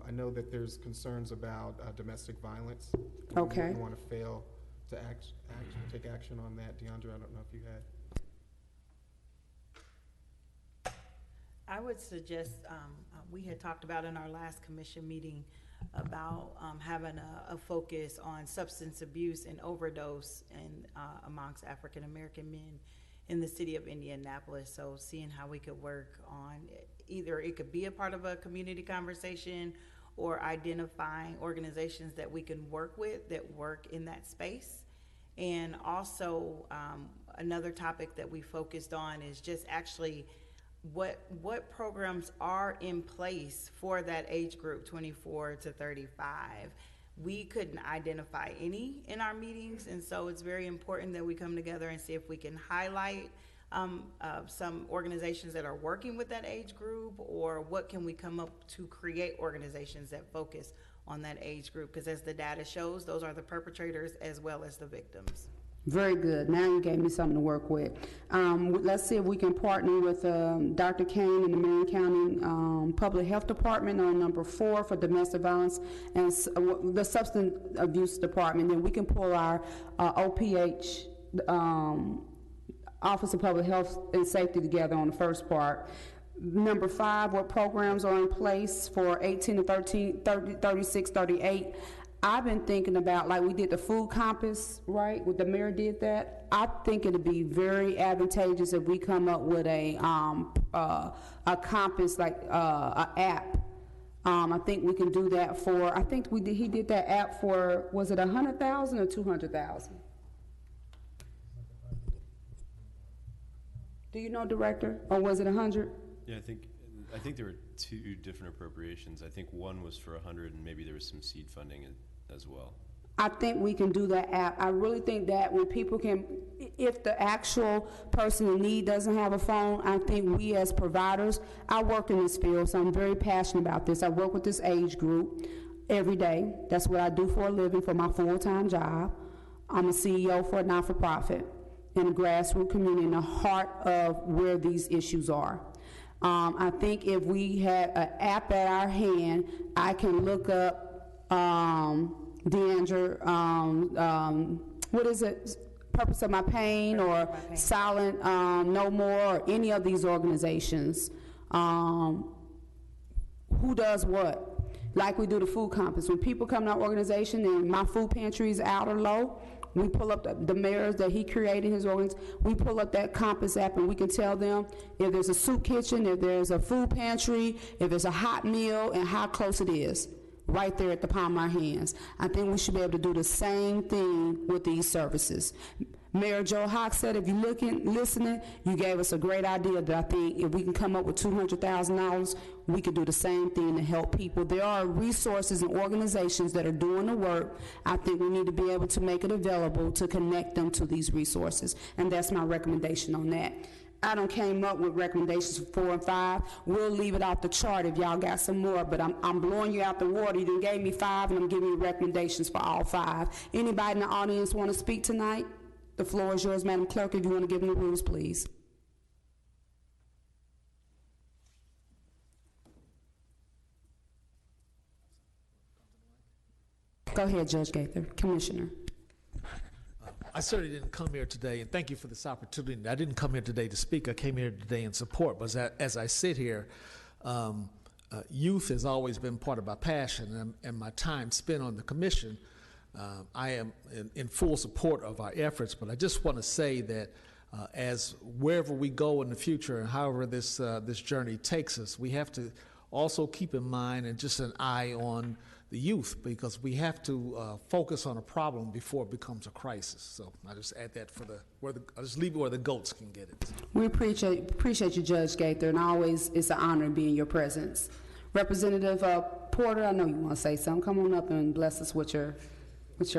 I know that there's concerns about domestic violence. Okay. We wouldn't want to fail to take action on that. DeAndre, I don't know if you had. I would suggest, we had talked about in our last commission meeting about having a focus on substance abuse and overdose and amongst African American men in the city of Indianapolis. So seeing how we could work on either it could be a part of a community conversation or identifying organizations that we can work with that work in that space. And also another topic that we focused on is just actually what programs are in place for that age group, 24 to 35. We couldn't identify any in our meetings, and so it's very important that we come together and see if we can highlight some organizations that are working with that age group, or what can we come up to create organizations that focus on that age group, because as the data shows, those are the perpetrators as well as the victims. Very good. Now you gave me something to work with. Let's see if we can partner with Dr. Kane and the Marion County Public Health Department on number 4 for domestic violence and the Substance Abuse Department. Then we can pull our OPH, Office of Public Health and Safety, together on the first part. Number 5, what programs are in place for 18 to 36, 38? I've been thinking about, like we did the food compass, right? With the mayor did that. I think it'd be very advantageous if we come up with a compass, like a app. I think we can do that for. I think he did that app for. Was it 100,000 or 200,000? Do you know, Director? Or was it 100? Yeah, I think there were 2 different appropriations. I think one was for 100, and maybe there was some seed funding as well. I think we can do that app. I really think that when people can, if the actual person in need doesn't have a phone, I think we as providers, I work in this field, so I'm very passionate about this. I work with this age group. every day. That's what I do for a living, for my full-time job. I'm a CEO for a not-for-profit in a grassroots community in the heart of where these issues are. I think if we had an app at our hand, I can look up Deandra, what is it? Purpose of My Pain or Silent No More or any of these organizations. Who does what? Like we do the food compass. When people come to our organization and my food pantry is out or low, we pull up the mayors that he created, his organization, we pull up that compass app and we can tell them if there's a soup kitchen, if there's a food pantry, if there's a hot meal, and how close it is, right there at the palm of our hands. I think we should be able to do the same thing with these services. Mayor Joe Hawk said, if you're listening, you gave us a great idea that I think if we can come up with $200,000, we could do the same thing to help people. There are resources and organizations that are doing the work. I think we need to be able to make it available to connect them to these resources, and that's my recommendation on that. I done came up with recommendations for 4 and 5. We'll leave it off the chart if y'all got some more, but I'm blowing you out the water. You done gave me 5, and I'm giving you recommendations for all 5. Anybody in the audience want to speak tonight? The floor is yours, Madam Clerk, if you want to give them the rules, please. Go ahead, Judge Gaither, Commissioner. I certainly didn't come here today, and thank you for this opportunity. I didn't come here today to speak. I came here today in support. But as I sit here, youth has always been part of my passion and my time spent on the commission. I am in full support of our efforts, but I just want to say that as wherever we go in the future and however this journey takes us, we have to also keep in mind and just an eye on the youth, because we have to focus on a problem before it becomes a crisis. So I just add that I just leave it where the goats can get it. We appreciate you, Judge Gaither, and always it's an honor to be in your presence. Representative Porter, I know you want to say something. Come on up and bless us with your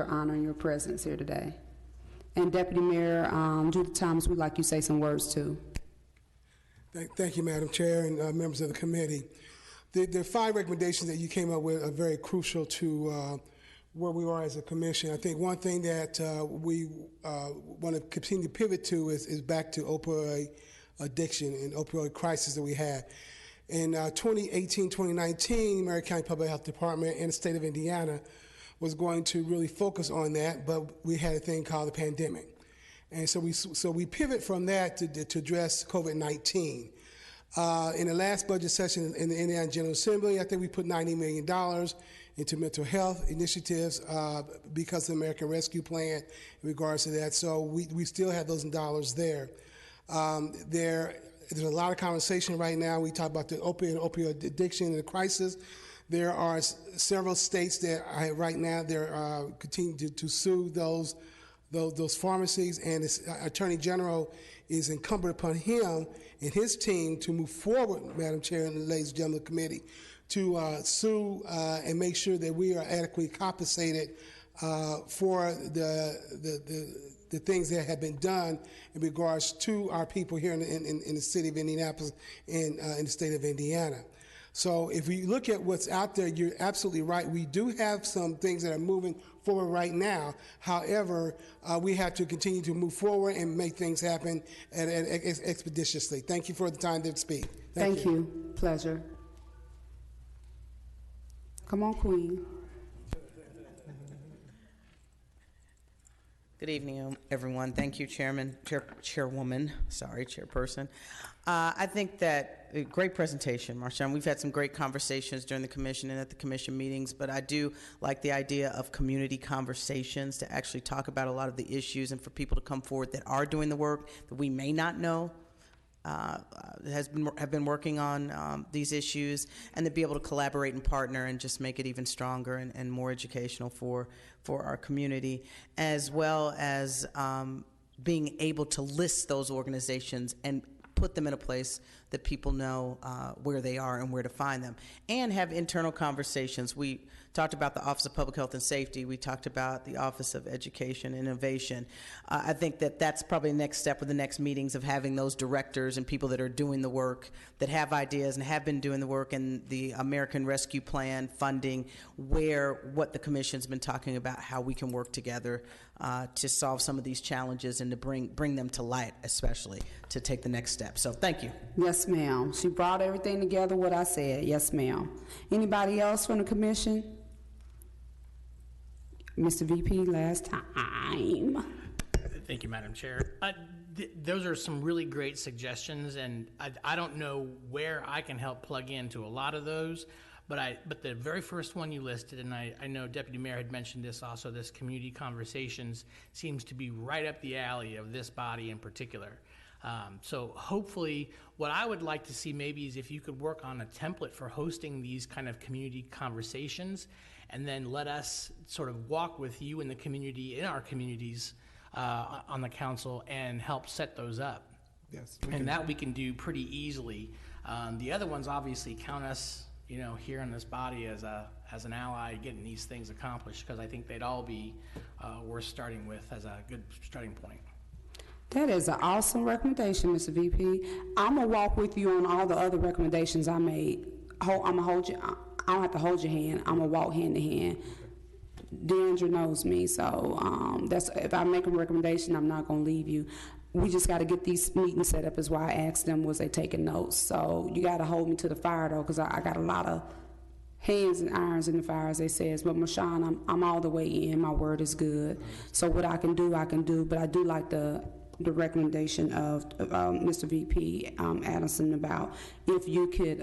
honor and your presence here today. And Deputy Mayor Judith Thomas, we'd like you to say some words too. Thank you, Madam Chair, and members of the committee. The 5 recommendations that you came up with are very crucial to where we are as a commission. I think one thing that we want to continue to pivot to is back to opioid addiction and opioid crisis that we had. In 2018-2019, Marion County Public Health Department and the state of Indiana was going to really focus on that, but we had a thing called the pandemic. And so we pivot from that to address COVID-19. In the last budget session in the Indiana General Assembly, I think we put $90 million into mental health initiatives because of the American Rescue Plan in regards to that. So we still have those dollars there. There's a lot of conversation right now. We talk about the opioid addiction and the crisis. There are several states that right now they're continuing to sue those pharmacies, and the Attorney General is incumbent upon him and his team to move forward, Madam Chair and ladies and gentlemen of the committee, to sue and make sure that we are adequately compensated for the things that have been done in regards to our people here in the city of Indianapolis and in the state of Indiana. So if we look at what's out there, you're absolutely right. We do have some things that are moving forward right now. However, we have to continue to move forward and make things happen expeditiously. Thank you for the time to speak. Thank you. Pleasure. Come on, Queen. Good evening, everyone. Thank you, Chairwoman, Chairperson. I think that a great presentation, Marshawn. We've had some great conversations during the commission and at the commission meetings, but I do like the idea of community conversations to actually talk about a lot of the issues and for people to come forward that are doing the work that we may not know have been working on these issues, and to be able to collaborate and partner and just make it even stronger and more educational for our community, as well as being able to list those organizations and put them in a place that people know where they are and where to find them, and have internal conversations. We talked about the Office of Public Health and Safety. We talked about the Office of Education and Innovation. I think that that's probably the next step with the next meetings of having those directors and people that are doing the work, that have ideas and have been doing the work, and the American Rescue Plan funding, what the Commission's been talking about, how we can work together to solve some of these challenges and to bring them to light, especially to take the next step. So thank you. Yes, ma'am. She brought everything together, what I said. Yes, ma'am. Anybody else from the commission? Mr. VP, last time. Thank you, Madam Chair. Those are some really great suggestions, and I don't know where I can help plug into a lot of those, but the very first one you listed, and I know Deputy Mayor had mentioned this also, this community conversations seems to be right up the alley of this body in particular. So hopefully what I would like to see maybe is if you could work on a template for hosting these kind of community conversations, and then let us sort of walk with you in the community, in our communities on the council, and help set those up. Yes. And that we can do pretty easily. The other ones obviously count us, here in this body as an ally getting these things accomplished, because I think they'd all be worth starting with as a good starting point. That is an awesome recommendation, Mr. VP. I'm going to walk with you on all the other recommendations I made. I'm going to hold you. I don't have to hold your hand. I'm going to walk hand to hand. Deandra knows me, so that's if I make a recommendation, I'm not going to leave you. We just got to get these meetings set up, is why I asked them, was they taking notes? So you got to hold me to the fire, though, because I got a lot of hands and irons in the fire, as they says. But Marshawn, I'm all the way in. My word is good. So what I can do, I can do. But I do like the recommendation of Mr. VP Addison about if you could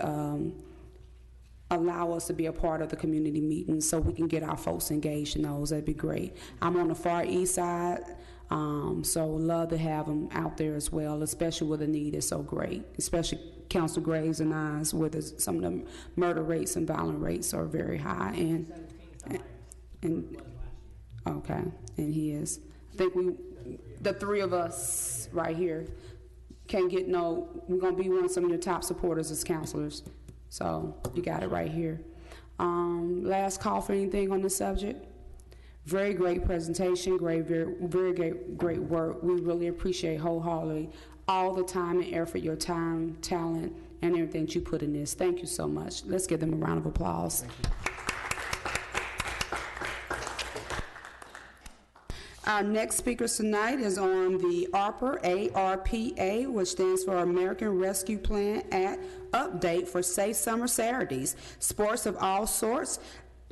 allow us to be a part of the community meetings so we can get our folks engaged in those. That'd be great. I'm on the far east side, so love to have them out there as well, especially where the need is so great, especially Council Graves and I's, where some of the murder rates and violent rates are very high. And okay, and he is. I think the three of us right here can't get we're going to be one of some of your top supporters as counselors. So you got it right here. Last call for anything on this subject. Very great presentation, very great work. We really appreciate wholeheartedly all the time and effort, your time, talent, and everything that you put in this. Thank you so much. Let's give them a round of applause. Thank you. Our next speaker tonight is on the ARPA, which stands for American Rescue Plan Act update for Safe Summer Saturdays, sports of all sorts.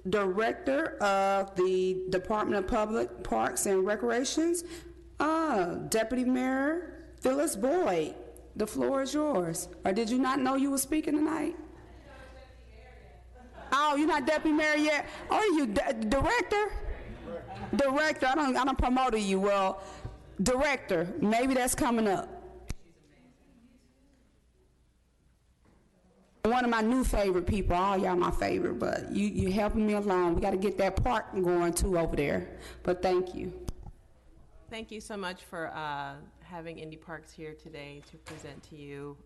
Director of the Department of Public Parks and Recreations, Deputy Mayor Phyllis Boyd. The floor is yours. Or did you not know you were speaking tonight? Oh, you're not Deputy Mayor yet? Oh, you Director? Director, I don't promote you. Well, Director, maybe that's coming up. One of my new favorite people. All y'all my favorite, but you helping me along. We got to get that park going too over there. But thank you. Thank you so much for having Indy Parks here today to present to you.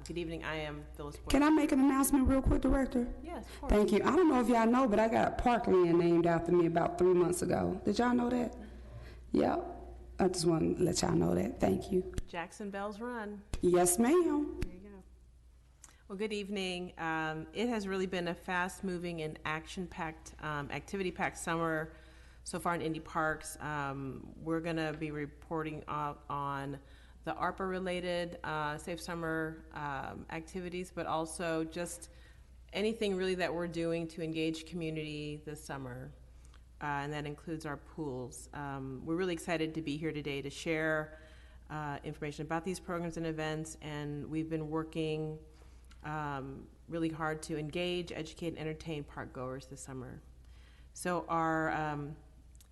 Good evening. I am Phyllis Boyd. Can I make an announcement real quick, Director? Yes, of course. Thank you. I don't know if y'all know, but I got parkland named after me about 3 months ago. Did y'all know that? Yep. I just want to let y'all know that. Thank you. Jackson Bell's Run. Yes, ma'am. There you go. Well, good evening. It has really been a fast-moving and action-packed, activity-packed summer so far in Indy Parks. We're going to be reporting on the ARPA-related Safe Summer activities, but also just anything really that we're doing to engage community this summer, and that includes our pools. We're really excited to be here today to share information about these programs and events, and we've been working really hard to engage, educate, and entertain park goers this summer. So our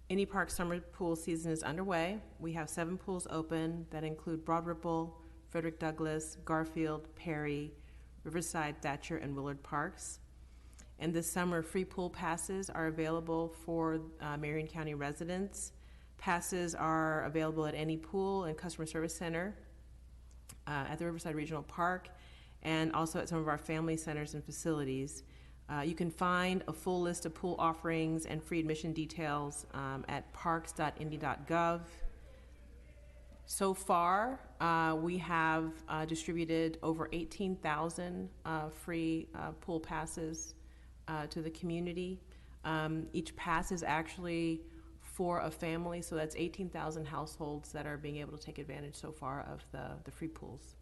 Indy Park summer pool season is underway. We have 7 pools open that include Broad Ripple, Frederick Douglass, Garfield, Perry, Riverside, Thatcher, and Willard Parks. And this summer, free pool passes are available for Marion County residents. Passes are available at any pool and customer service center at the Riverside Regional Park, and also at some of our family centers and facilities. You can find a full list of pool offerings and free admission details at parks.indy.gov. So far, we have distributed over 18,000 free pool passes to the community. Each pass is actually for a family, so that's 18,000 households that are being able to take advantage so far of the free pools.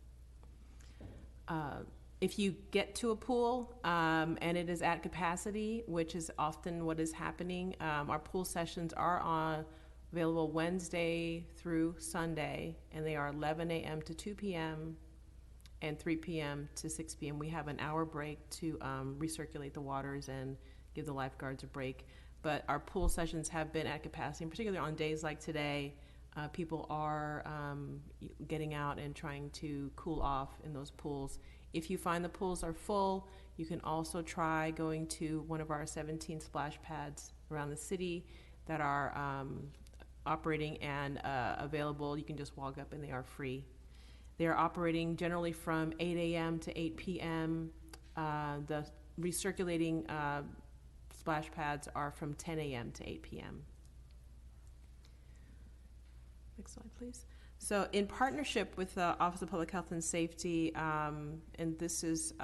If you get to a pool and it is at capacity, which is often what is happening, our pool sessions are available Wednesday through Sunday, and they are 11 a.m. to 2 p.m. and 3 p.m. to 6 p.m. We have an hour break to recirculate the waters and give the lifeguards a break. But our pool sessions have been at capacity, and particularly on days like today, people are getting out and trying to cool off in those pools. If you find the pools are full, you can also try going to one of our 17 splash pads around the city that are operating and available. You can just walk up and they are free. They are operating generally from 8 a.m. to 8 p.m. The recirculating splash pads are from 10 a.m. to 8 p.m. Next slide, please. So in partnership with the Office of Public Health and Safety, and this is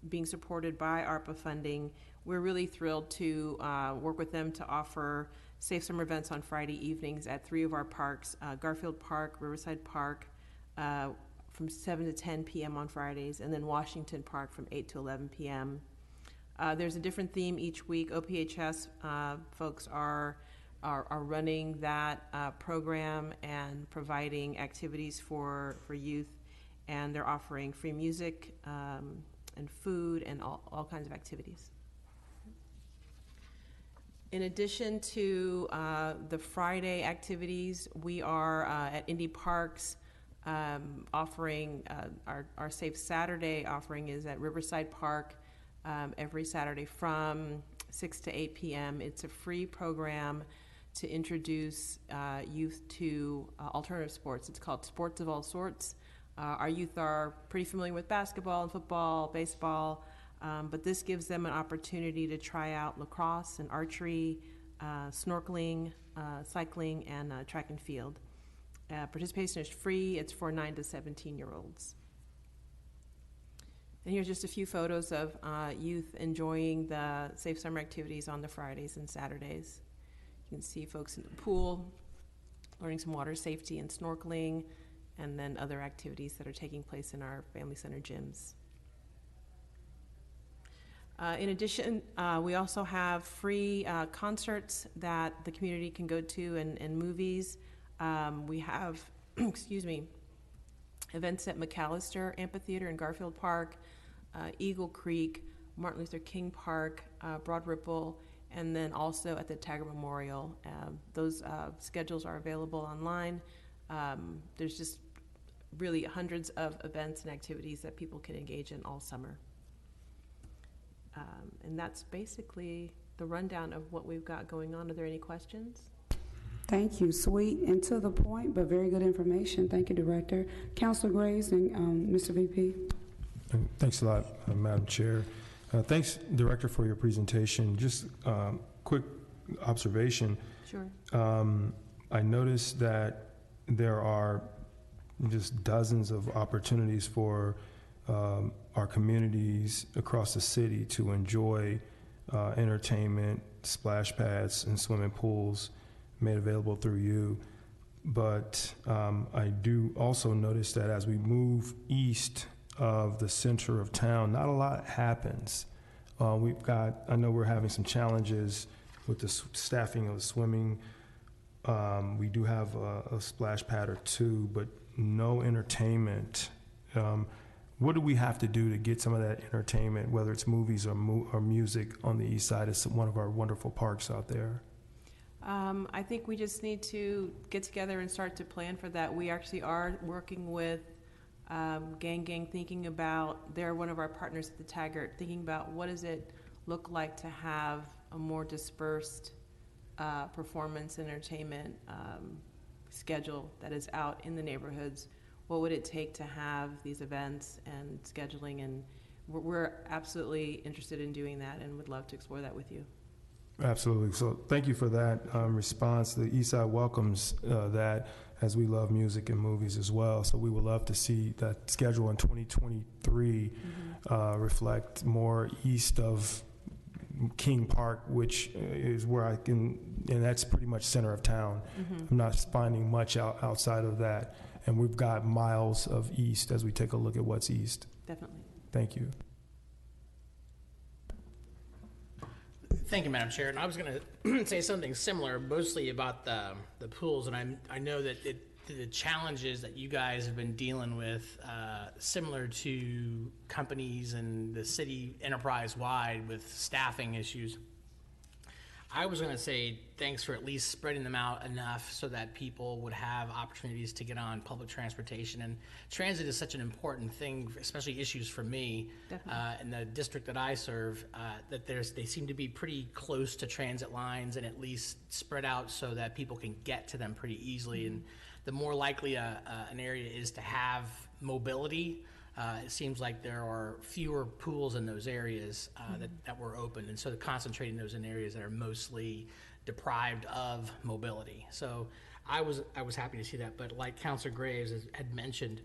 being supported by ARPA funding, we're really thrilled to work with them to offer safe summer events on Friday evenings at 3 of our parks, Garfield Park, Riverside Park, from 7 to 10 p.m. on Fridays, and then Washington Park from 8 to 11 p.m. There's a different theme each week. OPHS folks are running that program and providing activities for youth, and they're offering free music and food and all kinds of activities. In addition to the Friday activities, we are at Indy Parks offering our Safe Saturday offering is at Riverside Park every Saturday from 6 to 8 p.m. It's a free program to introduce youth to alternative sports. It's called Sports of All Sorts. Our youth are pretty familiar with basketball and football, baseball, but this gives them an opportunity to try out lacrosse and archery, snorkeling, cycling, and track and field. Participation is free. It's for 9 to 17-year-olds. And here's just a few photos of youth enjoying the safe summer activities on the Fridays and Saturdays. You can see folks in the pool learning some water safety and snorkeling, and then other activities that are taking place in our Family Center gyms. In addition, we also have free concerts that the community can go to and movies. We have, excuse me, events at McAllister Amphitheater in Garfield Park, Eagle Creek, Martin Luther King Park, Broad Ripple, and then also at the Taggart Memorial. Those schedules are available online. There's just really hundreds of events and activities that people can engage in all summer. And that's basically the rundown of what we've got going on. Are there any questions? Thank you. Sweet and to the point, but very good information. Thank you, Director. Councilor Graves and Mr. VP. Thanks a lot, Madam Chair. Thanks, Director, for your presentation. Just quick observation. Sure. I noticed that there are just dozens of opportunities for our communities across the city to enjoy entertainment, splash pads, and swimming pools made available through you. But I do also notice that as we move east of the center of town, not a lot happens. I know we're having some challenges with the staffing of the swimming. We do have a splash pad or two, but no entertainment. What do we have to do to get some of that entertainment, whether it's movies or music, on the east side of one of our wonderful parks out there? I think we just need to get together and start to plan for that. We actually are working with Gang, thinking about, they're one of our partners at the Taggart, thinking about what does it look like to have a more dispersed performance and entertainment schedule that is out in the neighborhoods. What would it take to have these events and scheduling and we're absolutely interested in doing that and would love to explore that with you. Absolutely. So thank you for that response. The Eastside welcomes that, as we love music and movies as well. So we would love to see that schedule in 2023 reflect more east of King Park, which is where I can, and that's pretty much center of town. I'm not finding much outside of that. And we've got miles of east as we take a look at what's east. Definitely. Thank you. Thank you, Madam Chair. And I was going to say something similar, mostly about the pools. And I know that the challenges that you guys have been dealing with, similar to companies and the city enterprise-wide with staffing issues. I was going to say thanks for at least spreading them out enough so that people would have opportunities to get on public transportation. And transit is such an important thing, especially issues for me in the district that I serve, that they seem to be pretty close to transit lines and at least spread out so that people can get to them pretty easily. And the more likely an area is to have mobility, it seems like there are fewer pools in those areas that were open, and so concentrating those in areas that are mostly deprived of mobility. So I was happy to see that, but like Councilor Graves had mentioned,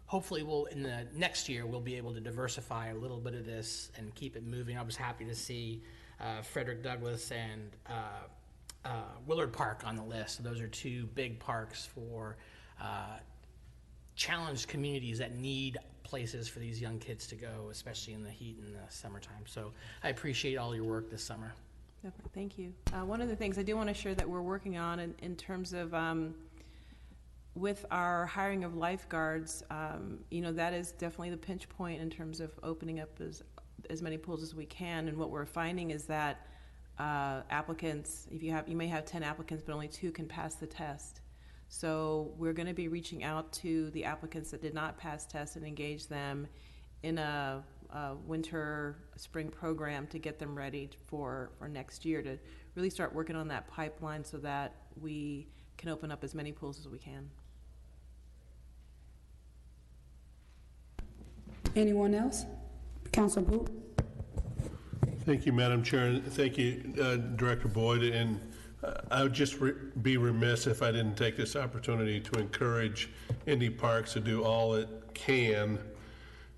hopefully in the next year we'll be able to diversify a little bit of this and keep it moving. I was happy to see Frederick Douglass and Willard Park on the list. Those are two big parks for challenged communities that need places for these young kids to go, especially in the heat in the summertime. So I appreciate all your work this summer. Definitely. Thank you. One of the things I do want to share that we're working on in terms of with our hiring of lifeguards, that is definitely the pinch point in terms of opening up as many pools as we can. And what we're finding is that applicants, you may have 10 applicants, but only 2 can pass the test. So we're going to be reaching out to the applicants that did not pass tests and engage them in a winter, spring program to get them ready for next year, to really start working on that pipeline so that we can open up as many pools as we can. Anyone else? Councilor Booth? Thank you, Madam Chair, and thank you, Director Boyd. And I would just be remiss if I didn't take this opportunity to encourage Indy Parks to do all it can.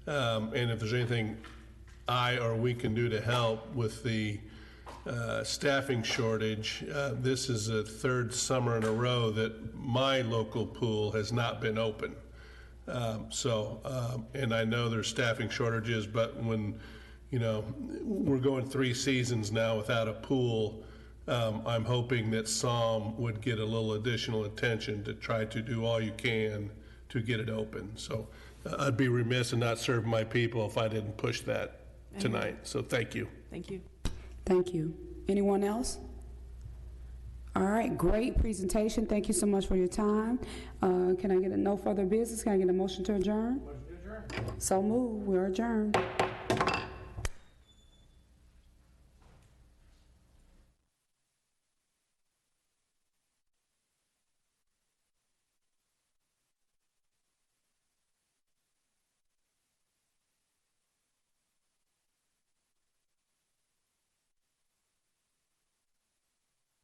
And if there's anything I or we can do to help with the staffing shortage, this is the 3rd summer in a row that my local pool has not been open. And I know there's staffing shortages, but when, we're going 3 seasons now without a pool, I'm hoping that Psalm would get a little additional attention to try to do all you can to get it open. So I'd be remiss in not serving my people if I didn't push that tonight. So thank you. Thank you. Thank you. Anyone else? All right, great presentation. Thank you so much for your time. Can I get no further business? Can I get a motion to adjourn? Motion to adjourn. So move. We're adjourned.